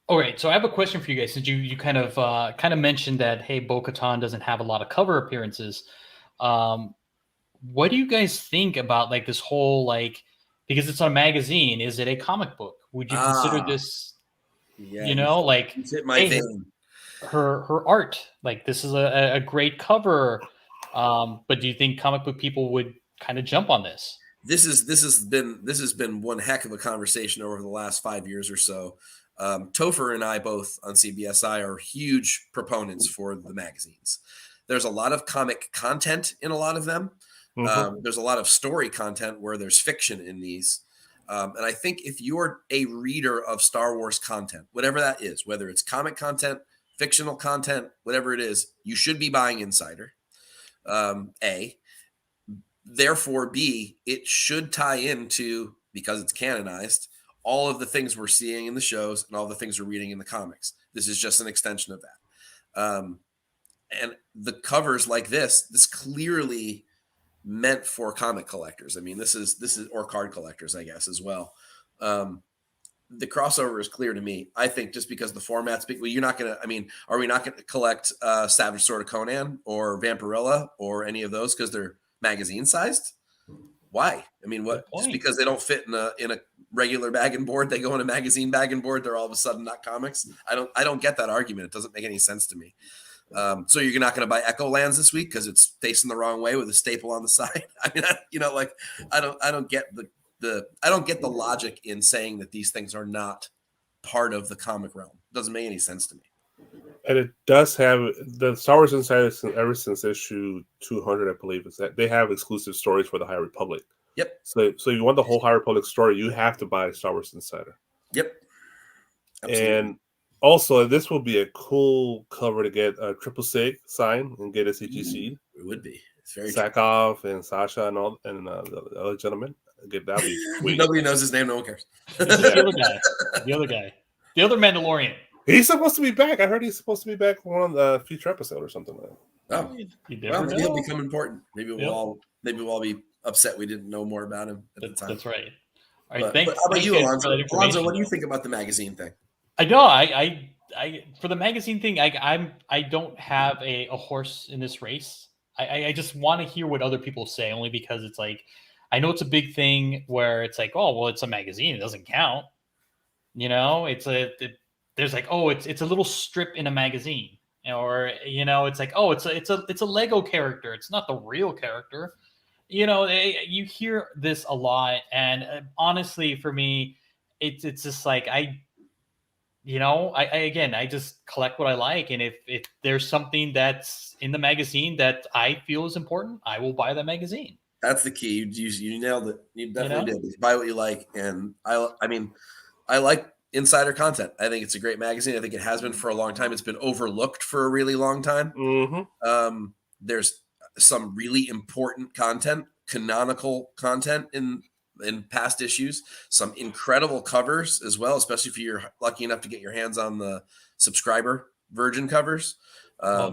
All right, so I have a question for you guys. Since you kind of mentioned that, hey, Bo-Katan doesn't have a lot of cover appearances. What do you guys think about like this whole because it's a magazine? Is it a comic book? Would you consider this? Yeah, you hit my thing. Her art, like this is a great cover. But do you think comic book people would kind of jump on this? This has been one heck of a conversation over the last 5 years or so. Topher and I both on CBSI are huge proponents for the magazines. There's a lot of comic content in a lot of them. There's a lot of story content where there's fiction in these. And I think if you're a reader of Star Wars content, whatever that is, whether it's comic content, fictional content, whatever it is, you should be buying Insider. A. Therefore, B, it should tie into, because it's canonized, all of the things we're seeing in the shows and all the things we're reading in the comics. This is just an extension of that. And the covers like this clearly meant for comic collectors. I mean, this is or card collectors, I guess, as well. The crossover is clear to me. I think just because the format's big, well, are we not going to collect Savage Sword of Conan or Vampirella or any of those because they're magazine sized? Why? I mean, what? Just because they don't fit in a regular bag and board, they go in a magazine bag and board, they're all of a sudden not comics. I don't get that argument. It doesn't make any sense to me. So you're not going to buy Echo Lands this week because it's facing the wrong way with a staple on the side. I mean, I don't get the logic in saying that these things are not part of the comic realm. It doesn't make any sense to me. And it does have the Star Wars Insider ever since issue 200, I believe, is that they have exclusive stories for the High Republic. Yep. So if you want the whole High Republic story, you have to buy Star Wars Insider. Yep. Absolutely. And also, this will be a cool cover to get a Triple Sig sign and get a CG seed. It would be. It's very Sakov and Sasha and all and the other gentleman. That'd be sweet. Nobody knows his name. No one cares. It's just the other guy. The other guy. The other Mandalorian. He's supposed to be back. I heard he's supposed to be back on the future episode or something like that. Oh, You well, never maybe he'll know. become important. Maybe we'll all be upset we didn't know more about him at the time. That's right. All right, But thanks. how about you, guys for Alonzo? that information. What do you think about the magazine thing? I know. I for the magazine thing, I don't have a horse in this race. I just want to hear what other people say, only because it's like I know it's a big thing where it's like, oh well, it's a magazine, it doesn't count. You know, there's like, oh, it's a little strip in a magazine, or it's like, oh, it's a Lego character, it's not the real character. You hear this a lot, and honestly, for me, it's just like I just collect what I like, and if there's something that's in the magazine that I feel is important, I will buy that magazine. That's the key. You nailed it. You definitely did. You buy what you like, and I mean, I like insider content. I think it's a great magazine. I think it has been for a long time. It's been overlooked for a really long time. Mm-hmm. There's some really important content, canonical content in past issues, some incredible covers as well, especially if you're lucky enough to get your hands on the subscriber virgin covers.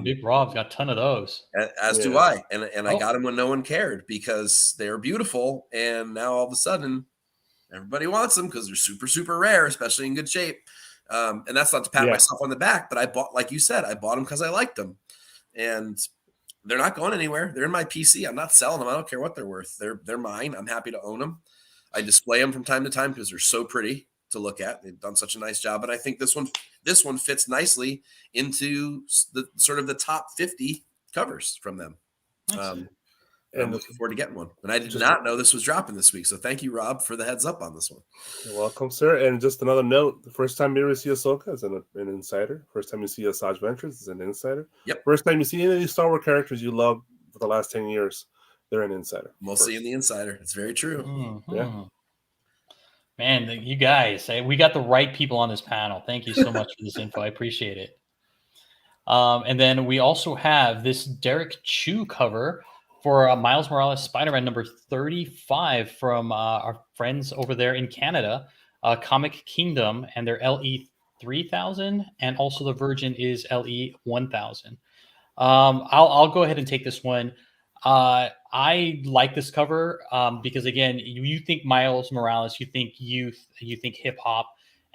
Big Rob's got a ton of those. As do I. And I got them when no one cared because they're beautiful. And now all of a sudden, everybody wants them because they're super, super rare, especially in good shape. And that's not to pat myself on the back, but I bought, like you said, I bought them because I liked them. And they're not going anywhere. They're in my PC. I'm not selling them. I don't care what they're worth. They're mine. I'm happy to own them. I display them from time to time because they're so pretty to look at. They've done such a nice job. And I think this one fits nicely into the sort of the top 50 covers from them. And I'm looking forward to getting one. And I did not know this was dropping this week. So thank you, Rob, for the heads up on this one. You're welcome, sir. And just another note, the first time you ever see Ahsoka is an insider. First time you see Asajj Ventress is an insider. Yep. First time you see any of these Star Wars characters you love for the last 10 years, they're an insider. Mostly in the insider. It's very true. Mm-hmm. Yeah. Man, you guys, we got the right people on this panel. Thank you so much for this info. I appreciate it. And then we also have this Derek Chu cover for Miles Morales Spider-Man number 35 from our friends over there in Canada, Comic Kingdom, and their LE 3000, and also the Virgin is LE 1000. I'll go ahead and take this one. I like this cover because, again, you think Miles Morales, you think youth, you think hip hop,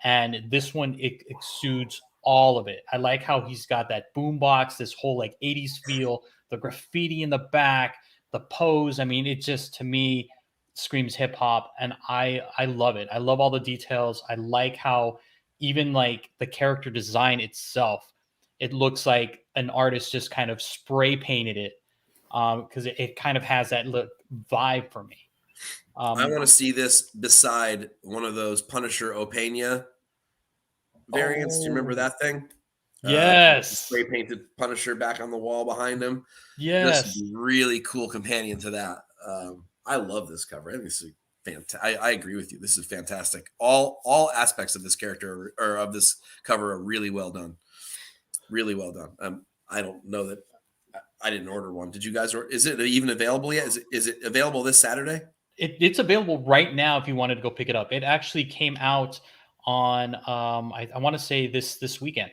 and this one it exudes all of it. I like how he's got that boombox, this whole like 80s feel, the graffiti in the back, the pose. I mean, it just, to me, screams hip hop, and I love it. I love all the details. I like how even like the character design itself, it looks like an artist just kind of spray painted it. Because it kind of has that look vibe for me. I want to see this beside one of those Punisher Opena variants. Do you remember that thing? Yes. Spray painted Punisher back on the wall behind him. Yes. This would be really cool companion to that. I love this cover. I think this is fantastic. I agree with you. This is fantastic. All aspects of this character or of this cover are really well done. Really well done. I don't know that. I didn't order one. Did you guys order? Is it even available yet? Is it available this Saturday? It's available right now if you wanted to go pick it up. It actually came out on I want to say this weekend.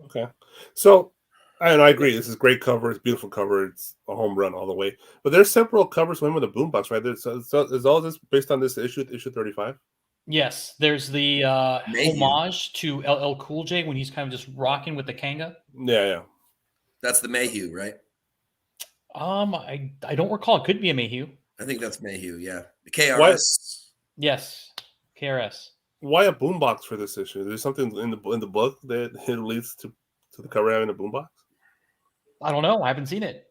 Okay. So I agree. This is a great cover. It's a beautiful cover. It's a home run all the way. But there's several covers with a boombox, right? So is all this based on this issue 35? Yes. There's the homage to LL Cool J when he's kind of just rocking with the Kanga. Yeah. That's the Mayhew, right? I don't recall. It could be a Mayhew. I think that's Mayhew. Yeah, the KRS. Yes, KRS. Why a boombox for this issue? Is there something in the book that it leads to the cover having a boombox? I don't know. I haven't seen it.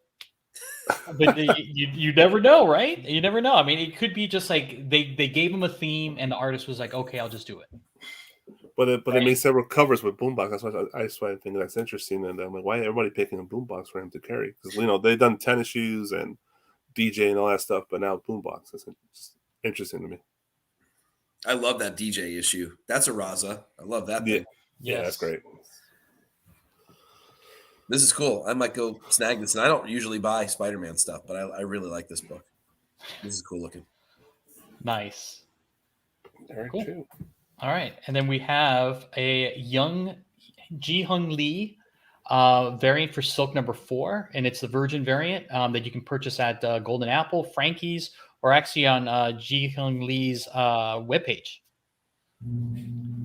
But you never know, right? You never know. I mean, it could be just like they gave him a theme, and the artist was like, "Okay, I'll just do it." But they made several covers with boombox. That's why I think that's interesting. And I'm like, why everybody picking a boombox for him to carry? Because they've done tennis shoes and DJ and all that stuff, but now boombox. That's interesting to me. I love that DJ issue. That's a Raza. I love that thing. Yeah, that's great. This is cool. I might go snag this. And I don't usually buy Spider-Man stuff, but I really like this book. This is cool looking. Nice. Very cool. true. All right. And then we have a young Ji-Hung Lee variant for Silk number 4. And it's the Virgin variant that you can purchase at Golden Apple, Frankie's, or actually on Ji-Hung Lee's webpage.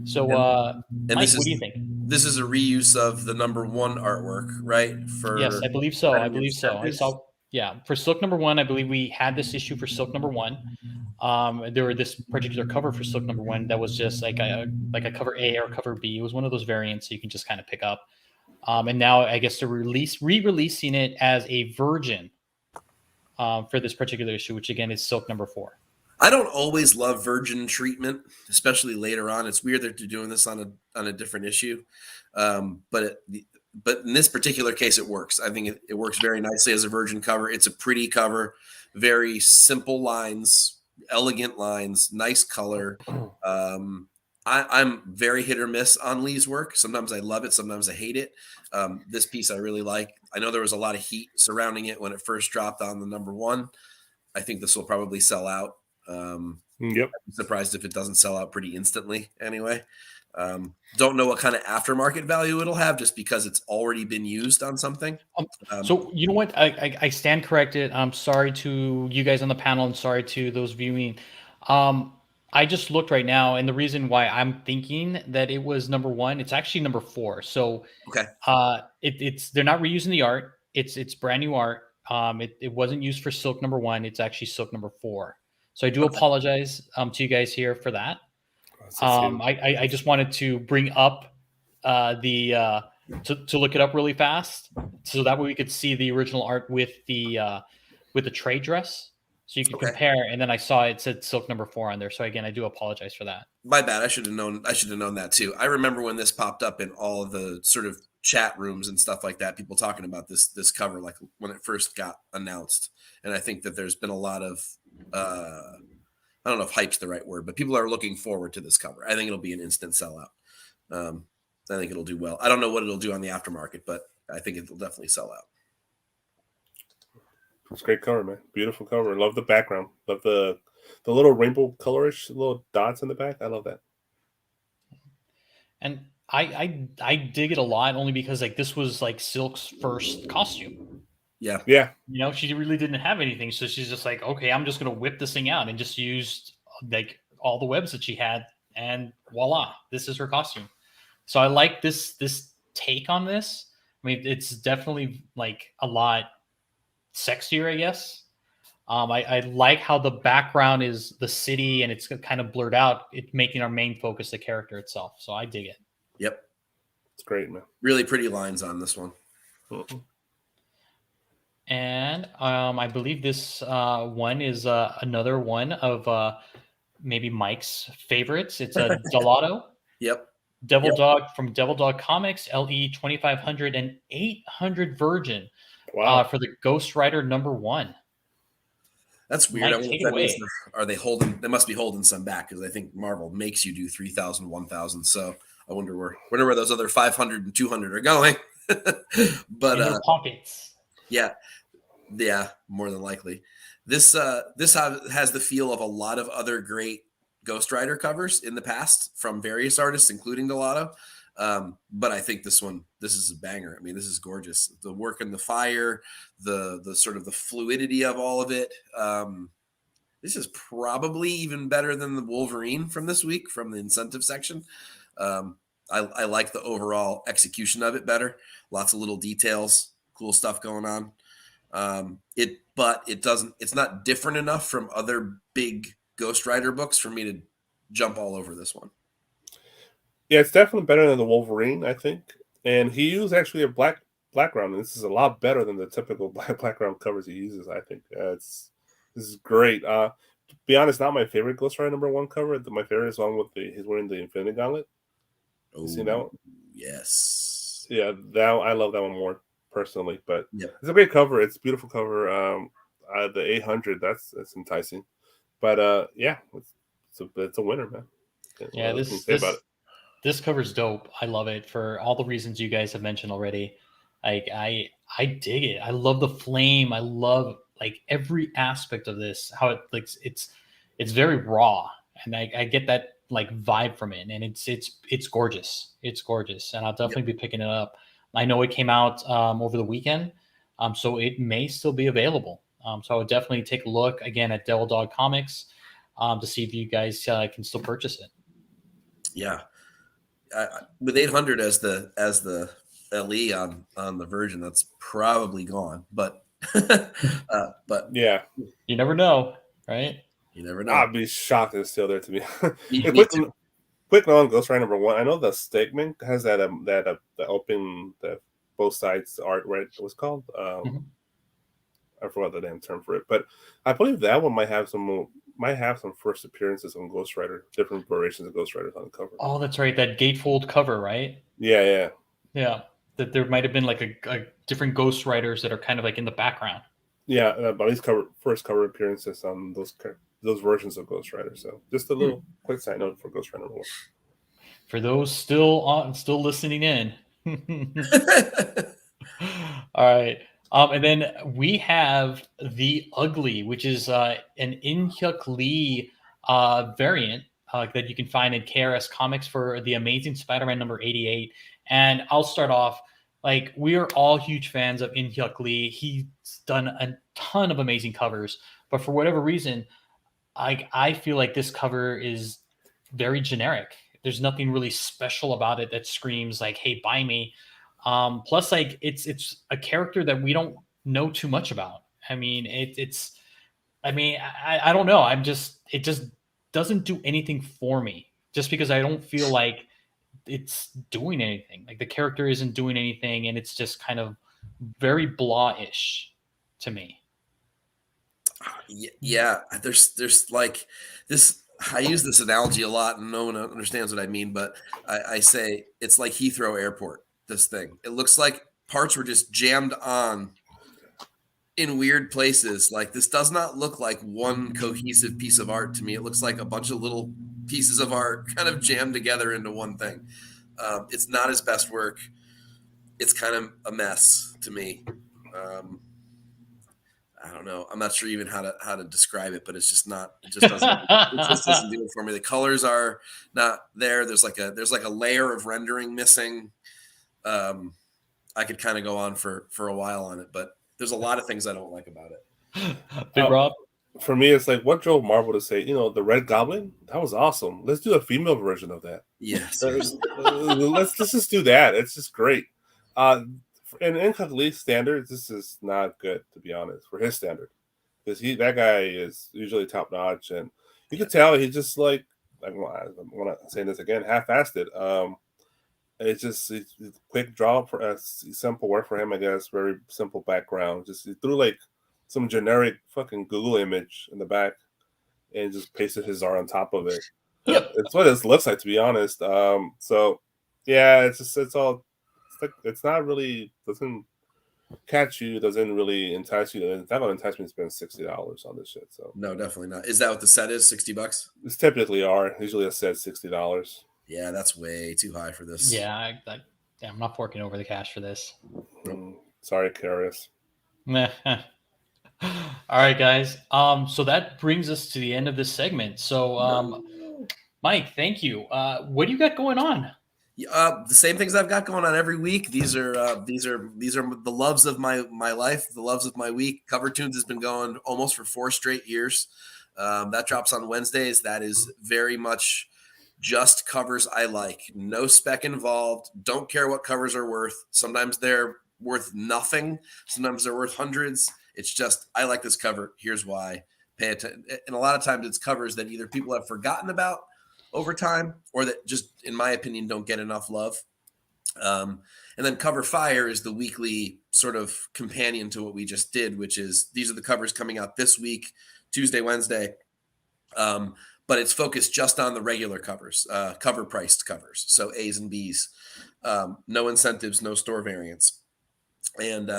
So, Mike, what do you think? This is a reuse of the number 1 artwork, right? Yes, I believe so. I saw, for Silk number 1, I believe we had this issue for Silk number 1. There were this particular cover for Silk number 1 that was just like a cover A or cover B. It was one of those variants you can just kind of pick up. And now I guess they're re-releasing it as a Virgin for this particular issue, which again is Silk number 4. I don't always love Virgin treatment, especially later on. It's weird that they're doing this on a different issue, but in this particular case, it works. I think it works very nicely as a Virgin cover. It's a pretty cover, very simple lines, elegant lines, nice color. I'm very hit or miss on Lee's work. Sometimes I love it, sometimes I hate it. This piece I really like. I know there was a lot of heat surrounding it when it first dropped on the number 1. I think this will probably sell out. I'm surprised if it doesn't sell out pretty instantly anyway. Don't know what kind of aftermarket value it'll have just because it's already been used on something. So you know what? I stand corrected. I'm sorry to you guys on the panel and sorry to those viewing. I just looked right now, and the reason why I'm thinking that it was number 1, it's actually number 4. So okay, it's they're not reusing the art. It's brand new art. It wasn't used for Silk number 1. It's actually Silk number 4. So I do apologize to you guys here for that. I just wanted to bring up to look it up really fast, so that way we could see the original art with the trade dress, so you can compare. And then I saw it said Silk number 4 on there. So again, I do apologize for that. My bad. I should have known that too. I remember when this popped up in all of the sort of chat rooms and stuff like that, people talking about this cover, like when it first got announced. And I think that there's been a lot of I don't know if hype's the right word, but people are looking forward to this cover. I think it'll be an instant sellout. I think it'll do well. I don't know what it'll do on the aftermarket, but I think it'll definitely sell out. It's a great cover, man. Beautiful cover. Love the background. Love the little rainbow colorish little dots in the back. I love that. And I dig it a lot, only because like this was like Silk's first costume. Yeah. You know, she really didn't have anything, so she's just like, okay, I'm just gonna whip this thing out, and just used like all the webs that she had, and voila, this is her costume. So I like this take on this. I mean, it's definitely like a lot sexier, I guess. I like how the background is the city and it's kind of blurred out, it making our main focus the character itself. So I dig it. Yep. It's great, man. Really pretty lines on this one. And I believe this one is another one of maybe Mike's favorites. It's a Gelato. Yep. Devil Dog from Devil Dog Comics, LE 2500 and 800 Virgin. Wow. For the Ghost Rider number 1. That's weird. Mike, take it away. Are they holding? They must be holding some back, because I think Marvel makes you do 3,000, 1,000. So I wonder where those other 500 and 200 are going. But in their pockets. Yeah, more than likely. This has the feel of a lot of other great Ghost Rider covers in the past from various artists, including Gelato. But I think this is a banger. I mean, this is gorgeous. The work in the fire, the sort of the fluidity of all of it. This is probably even better than the Wolverine from this week from the incentive section. I like the overall execution of it better. Lots of little details, cool stuff going on. It's not different enough from other big Ghost Rider books for me to jump all over this one. Yeah, it's definitely better than the Wolverine, I think. And he used actually a black background, and this is a lot better than the typical black background covers he uses, I think. This is great. To be honest, not my favorite Ghost Rider number 1 cover. My favorite is one with he's wearing the Infinity Gauntlet. You seen that one? Yes. Yeah, I love that one more personally, but yep. It's a great cover. It's a beautiful cover. the 800, that's enticing. But yeah, it's a winner, man. Yeah, What else can you say about it? this cover's dope. I love it for all the reasons you guys have mentioned already. Like I dig it. I love the flame. I love like every aspect of this. How it like it's very raw, and I get that like vibe from it, and it's gorgeous. It's gorgeous, and I'll definitely be picking it up. I know it came out over the weekend, so it may still be available. So I would definitely take a look again at Devil Dog Comics to see if you guys can still purchase it. Yeah, with 800 as the LE on the version, that's probably gone. But but Yeah, You never know, right? you never know. I'd be shocked if it's still there to me. Me, Hey, me too. quick note on Ghost Rider #1. I know the Stegman has the open the both sides art. Right, it was called. Mhm. I forgot the damn term for it, but I believe that one might have some first appearances on Ghost Rider, different variations of Ghost Riders on the cover. Oh, that's right. That gatefold cover, right? Yeah. Yeah. That there might have been like a different Ghost Riders that are kind of like in the background. Yeah, but his first cover appearances on those versions of Ghost Rider. So just a little quick side note for Ghost Rider #1. For those still listening in. All right. And then we have the Ugly, which is an In-Hyuk Lee variant that you can find in KRS Comics for the Amazing Spider-Man number 88. And I'll start off, like, we are all huge fans of In-Hyuk Lee. He's done a ton of amazing covers, but for whatever reason, I feel like this cover is very generic. There's nothing really special about it that screams like, "Hey, buy me." Plus, like it's a character that we don't know too much about. I mean, it's. I mean, I don't know. It just doesn't do anything for me. Just because I don't feel like it's doing anything. Like the character isn't doing anything, and it's just kind of very blah-ish to me. Yeah, there's like this. I use this analogy a lot, and no one understands what I mean. But I say it's like Heathrow Airport. This thing, it looks like parts were just jammed on in weird places. Like this does not look like one cohesive piece of art to me. It looks like a bunch of little pieces of art kind of jammed together into one thing. It's not his best work. It's kind of a mess to me. I don't know. I'm not sure even how to describe it, but it's just not. It just doesn't. It just doesn't do it for me. The colors are not there. There's like a layer of rendering missing. I could kind of go on for a while on it, but there's a lot of things I don't like about it. Big Rob. For me, it's like what drove Marvel to say, the Red Goblin, that was awesome. Let's do a female version of that. Yes. Let's just do that. It's just great. In In-Hyuk Lee's standards, this is not good, to be honest, for his standard, because that guy is usually top notch, and you can tell he's just like I'm not saying this again, half-assed it. It's quick draw for a simple work for him, I guess. Very simple background. Just he threw like some generic fucking Google image in the back and just pasted his art on top of it. Yep. It's what it looks like, to be honest. So yeah, it's not really, doesn't catch you, doesn't really entice you. It's not gonna entice me to spend $60 on this shit. So No, definitely not. Is that what the set is? $60? it's typically usually a set $60. Yeah, that's way too high for this. Yeah, I'm not forking over the cash for this. Sorry, Curious. All right, guys. So that brings us to the end of this segment. So, Mike, thank you. What do you got going on? The same things I've got going on every week. These are the loves of my life, the loves of my week. Cover Tunes has been going almost for 4 straight years. That drops on Wednesdays. That is very much just covers I like. No spec involved. Don't care what covers are worth. Sometimes they're worth nothing. Sometimes they're worth hundreds. It's just, I like this cover. Here's why. Pay attention. And a lot of times it's covers that either people have forgotten about over time or that just, in my opinion, don't get enough love. And then Cover Fire is the weekly sort of companion to what we just did, which is these are the covers coming out this week, Tuesday, Wednesday. But it's focused just on the regular covers, cover priced covers. So A's and B's, no incentives, no store variants. And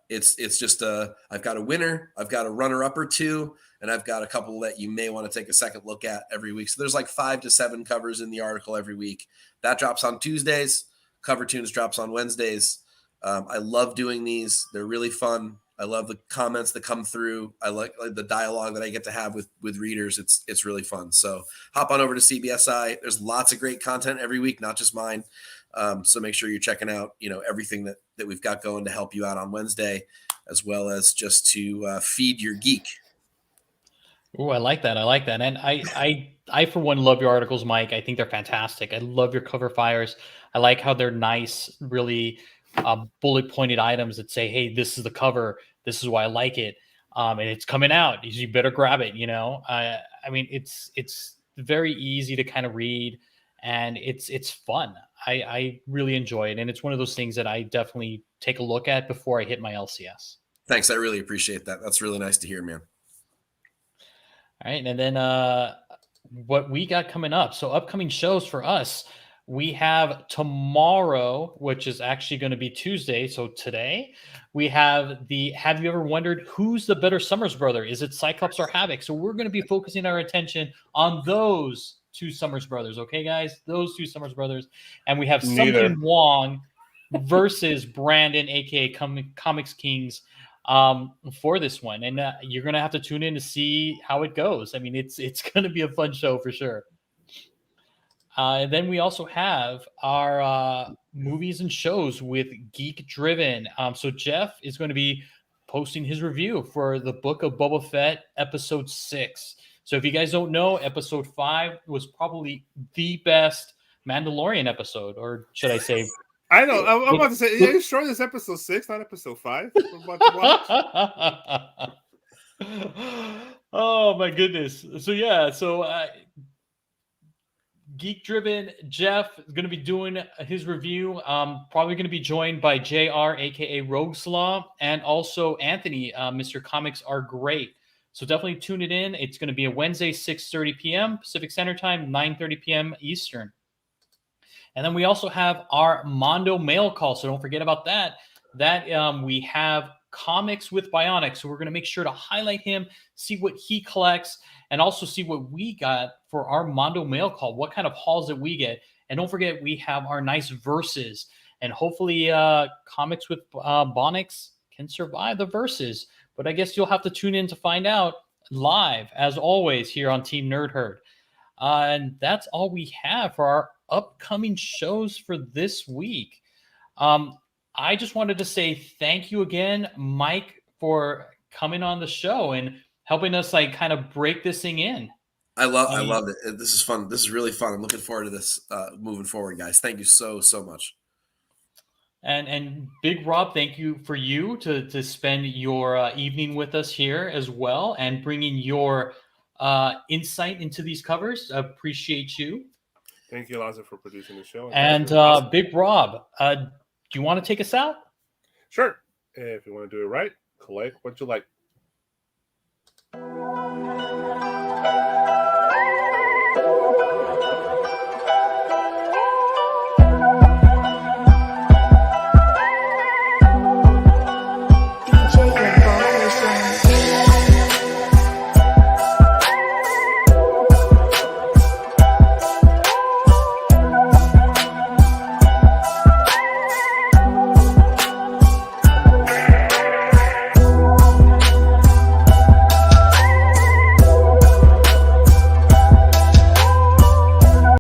it's just I've got a winner, I've got a runner up or two, and I've got a couple that you may want to take a second look at every week. So there's like 5 to 7 covers in the article every week. That drops on Tuesdays. Cover Tunes drops on Wednesdays. I love doing these. They're really fun. I love the comments that come through. I like the dialogue that I get to have with readers. It's really fun. So hop on over to CBSI. There's lots of great content every week, not just mine. So make sure you're checking out, everything that we've got going to help you out on Wednesday, as well as just to feed your geek. Oh, I like that. I like that. And I for one love your articles, Mike. I think they're fantastic. I love your cover fires. I like how they're nice, really bullet pointed items that say, "Hey, this is the cover. This is why I like it, and it's coming out. You better grab it." I mean, it's very easy to kind of read, and it's fun. I really enjoy it, and it's one of those things that I definitely take a look at before I hit my LCS. Thanks. I really appreciate that. That's really nice to hear, man. All right. And then what we got coming up. So upcoming shows for us, we have tomorrow, which is actually going to be Tuesday. So today we have have you ever wondered who's the better Summers brother? Is it Cyclops or Havoc? So we're going to be focusing our attention on those two Summers brothers. Okay, guys, those two Summers brothers. And we have Something Wong versus Brandon, aka Comics Kings, for this one, and you're gonna have to tune in to see how it goes. I mean, it's gonna be a fun show for sure. And then we also have our movies and shows with Geek Driven. So Jeff is going to be posting his review for the Book of Boba Fett episode 6. So if you guys don't know, episode 5 was probably the best Mandalorian episode, or should I say I know. I'm about to say, yeah, you sure this episode 6, not episode 5? We're about to watch. Oh my goodness! So yeah, Geek Driven Jeff is going to be doing his review. Probably going to be joined by JR, aka Rogueslaw, and also Anthony. Mr. Comics Are Great. So definitely tune it in. It's going to be a Wednesday, 6:30 p.m. Pacific Standard Time, 9:30 p.m. Eastern. And then we also have our Mondo mail call. So don't forget about that. We have Comics with Bionics. So we're going to make sure to highlight him, see what he collects, and also see what we got for our Mondo mail call, what kind of hauls that we get. And don't forget, we have our nice verses. And hopefully Comics with Bionics can survive the verses. But I guess you'll have to tune in to find out live, as always, here on Team Nerd Herd. And that's all we have for our upcoming shows for this week. I just wanted to say thank you again, Mike, for coming on the show and helping us kind of break this thing in. I loved it. This is fun. This is really fun. I'm looking forward to this moving forward, guys. Thank you so much. And Big Rob, thank you to spend your evening with us here as well and bringing your insight into these covers. I appreciate you. Thank you, Laza, for producing the show. And Big Rob, do you want to take us out? Sure. If you want to do it right, collect what you like.